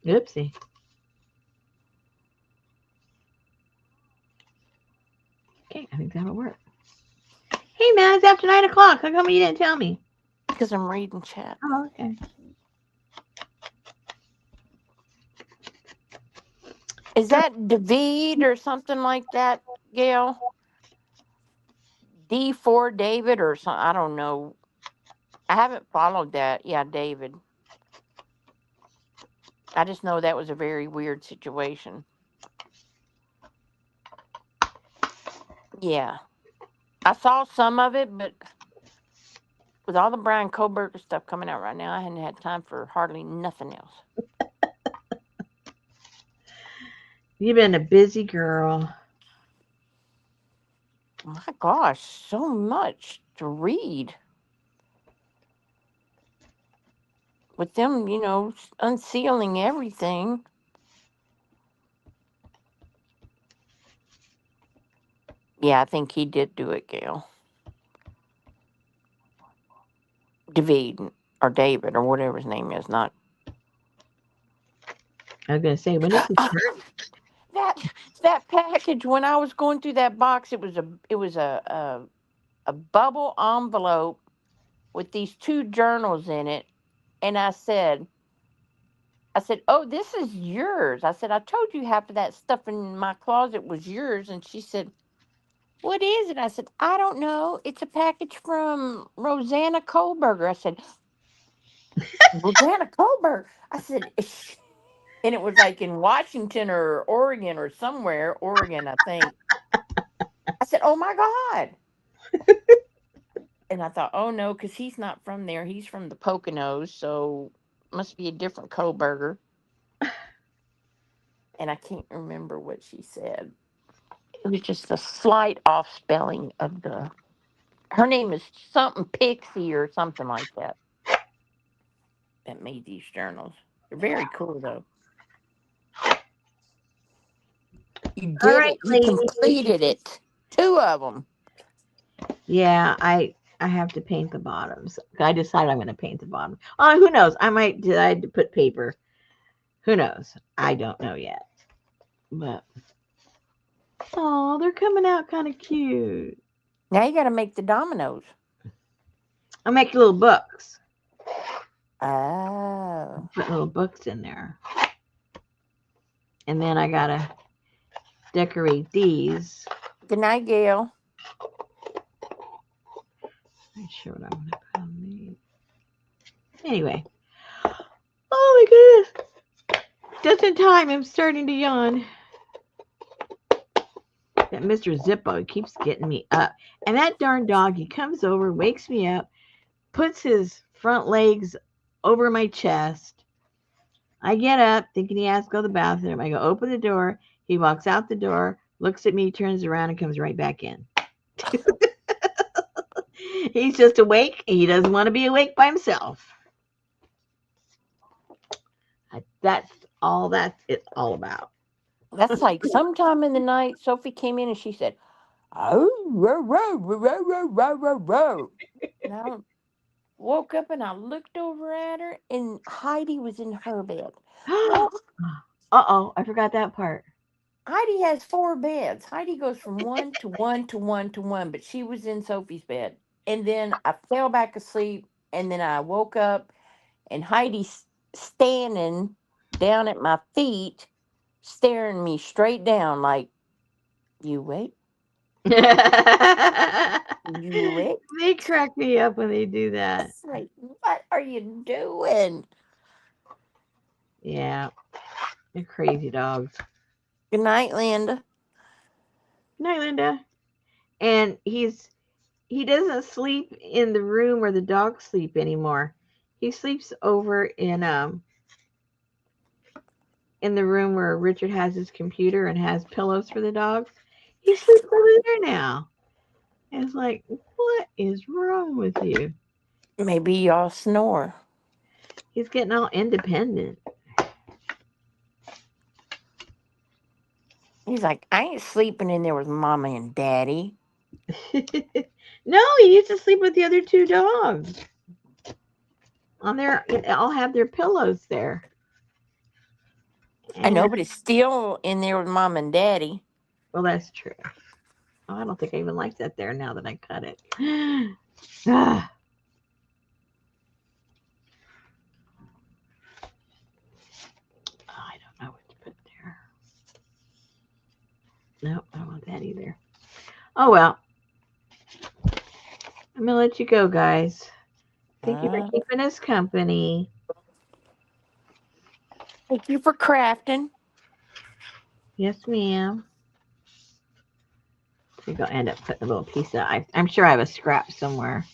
Oopsie. Okay, I think that'll work. Hey, man, it's after 9 o'clock. How come you didn't tell me? Because I'm reading chat. Oh, okay. Is So, that David or something like that, Gail? D4 David or something? I don't know. I haven't followed that. Yeah, David. I just know that was a very weird situation. Yeah. I saw some of it, but with all the Brian Koberger stuff coming out right now, I hadn't had time for hardly nothing else. you've been a busy girl. My gosh, so much to read. With them, unsealing everything. Yeah, I think he did do it, Gail. David or David or whatever his name is, not I was going to say, when is his turn? that that package. When I was going through that box, it was a bubble envelope with these two journals in it, and I said, "Oh, this is yours." I said, "I told you half of that stuff in my closet was yours," and she said, "What is it?" I said, "I don't know. It's a package from Rosanna Kohlberger." I said, "Rosanna Kohlberger." I said, and it was like in Washington or Oregon or somewhere, Oregon, I think. I said, "Oh my God." And I thought, "Oh no, because he's not from there. He's from the Poconos, so must be a different Kohlberger." and I can't remember what she said. It was just a slight off spelling of the. Her name is something Pixie or something like that. That made these journals. They're very cool though. You All did right, it. You ladies. completed it. Two of them. Yeah, I have to paint the bottoms. I decided I'm going to paint the bottom. Oh, who knows? I might decide to put paper. Who knows? I don't know yet. But oh, they're coming out kind of cute. Now you got to make the dominoes. I'll make little books. Oh. Put little books in there. And then I gotta decorate these. Good night, Gail. Not sure what I'm gonna put on these. Anyway. Oh my goodness. Just in time, I'm starting to yawn. That Mr. Zippo keeps getting me up. And that darn dog, he comes over, wakes me up, puts his front legs over my chest. I get up thinking he has to go to the bathroom. I go open the door. He walks out the door, looks at me, turns around, and comes right back in. He's just awake. He doesn't want to be awake by himself. That's it's all about. That's like sometime in the night, Sophie came in and she said, "Oh, row, row, row, row, row, row, row, row." Now woke up and I looked over at her, and Heidi was in her bed. Well, Uh-oh, I forgot that part. Heidi has four beds. Heidi goes from one to one to one to one, but she was in Sophie's bed. And then I fell back asleep, and then I woke up, and Heidi's standing down at my feet, staring me straight down like, "You wait, you wait." They crack me up when they do that. It's like, what are you doing? Yeah, they're crazy dogs. Good night, Linda. Good night, Linda. And he doesn't sleep in the room where the dogs sleep anymore. He sleeps over in the room where Richard has his computer and has pillows for the dogs. He sleeps over there now. And it's like, what is wrong with you? Maybe y'all snore. He's getting all independent. He's like, "I ain't sleeping in there with Mama and Daddy." No, he used to sleep with the other two dogs. On their, all have their pillows there. I And know, but it's still in there with Mom and Daddy. well, that's true. Oh, I don't think I even like that there now that I cut it. Ah, I don't know what to put there. Nope, I don't want that either. Oh well, I'm gonna let you go, guys. Thank you for Uh, keeping us company. Thank you for crafting. Yes, ma'am. I think I'll end up putting a little piece of. I'm sure I have a scrap somewhere.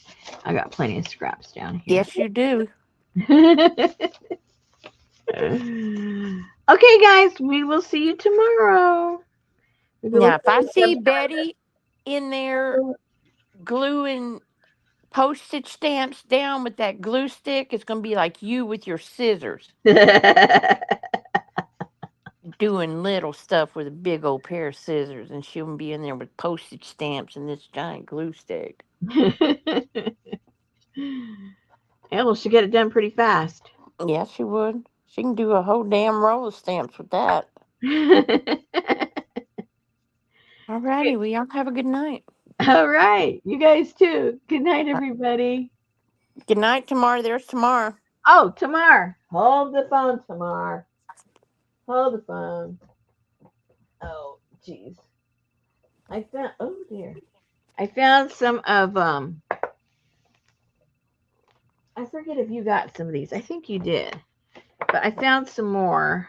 I got plenty of scraps down here. Yes, you do. Okay, guys, we will see you tomorrow. We will Now, look if I at see Betty in there gluing postage stamps down with that glue stick, it's going to be like you with your scissors doing little stuff with a big old pair of scissors, and she'll be in there with postage stamps and this giant glue stick. Yeah, well, she get it done pretty fast. Yes, she would. She can do a whole damn roll of stamps with that. All righty, we all have a good night. All right, you guys too. Good night, everybody. Good night, Tamar. There's Tamar. Oh, Tamar, hold the phone, Tamar. Hold the phone. Oh, jeez. I found. Oh dear. I found some of I forget if you got some of these. I think you did, but I found some more.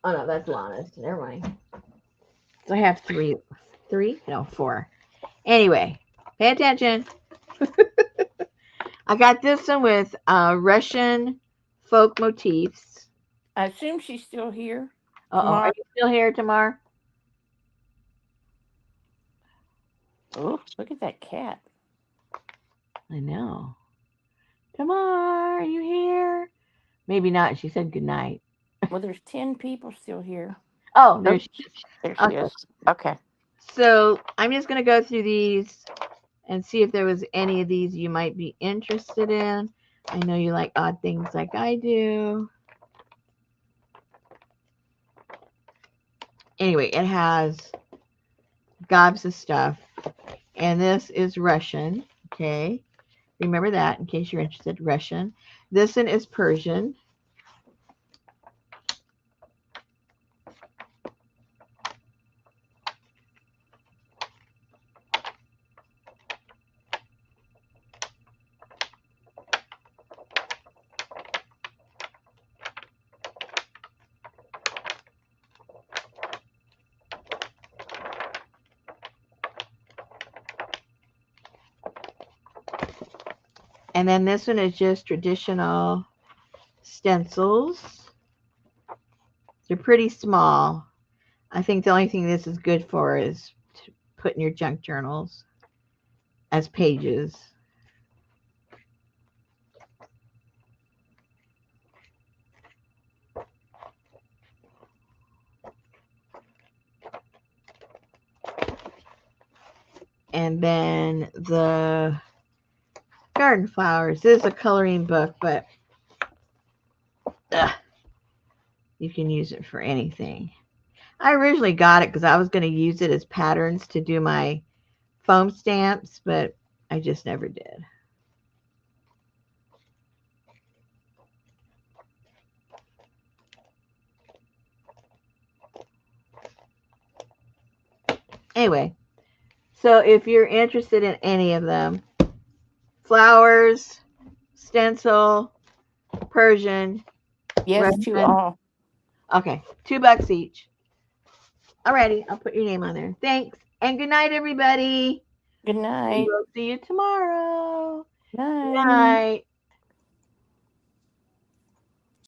Oh no, that's Lana's. Never mind. So I have three? No, four. Anyway, pay attention. I got this one with Russian folk motifs. I assume she's still here Uh-oh. Are tomorrow. you still here, Tamar? Oh, look at that cat. I know. Tamar, are you here? Maybe not. She said good night. Well, there's 10 people still here. Oh, there Oh, she is. there she Okay. is. Okay. So I'm just going to go through these and see if there was any of these you might be interested in. I know you like odd things like I do. Anyway, it has gobs of stuff. And this is Russian. Okay. Remember that in case you're interested. Russian. This one is Persian. And then this one is just traditional stencils. They're pretty small. I think the only thing this is good for is to put in your junk journals as pages. And then the garden flowers. This is a coloring book, but ugh, you can use it for anything. I originally got it because I was going to use it as patterns to do my foam stamps, but I just never did. Anyway, so if you're interested in any of them, flowers, stencil, Persian, Yes, to Russian. all. Okay, $2 each. Alrighty, I'll put your name on there. Thanks. And good night, everybody. Good And night. we'll see you tomorrow. Good Night. night.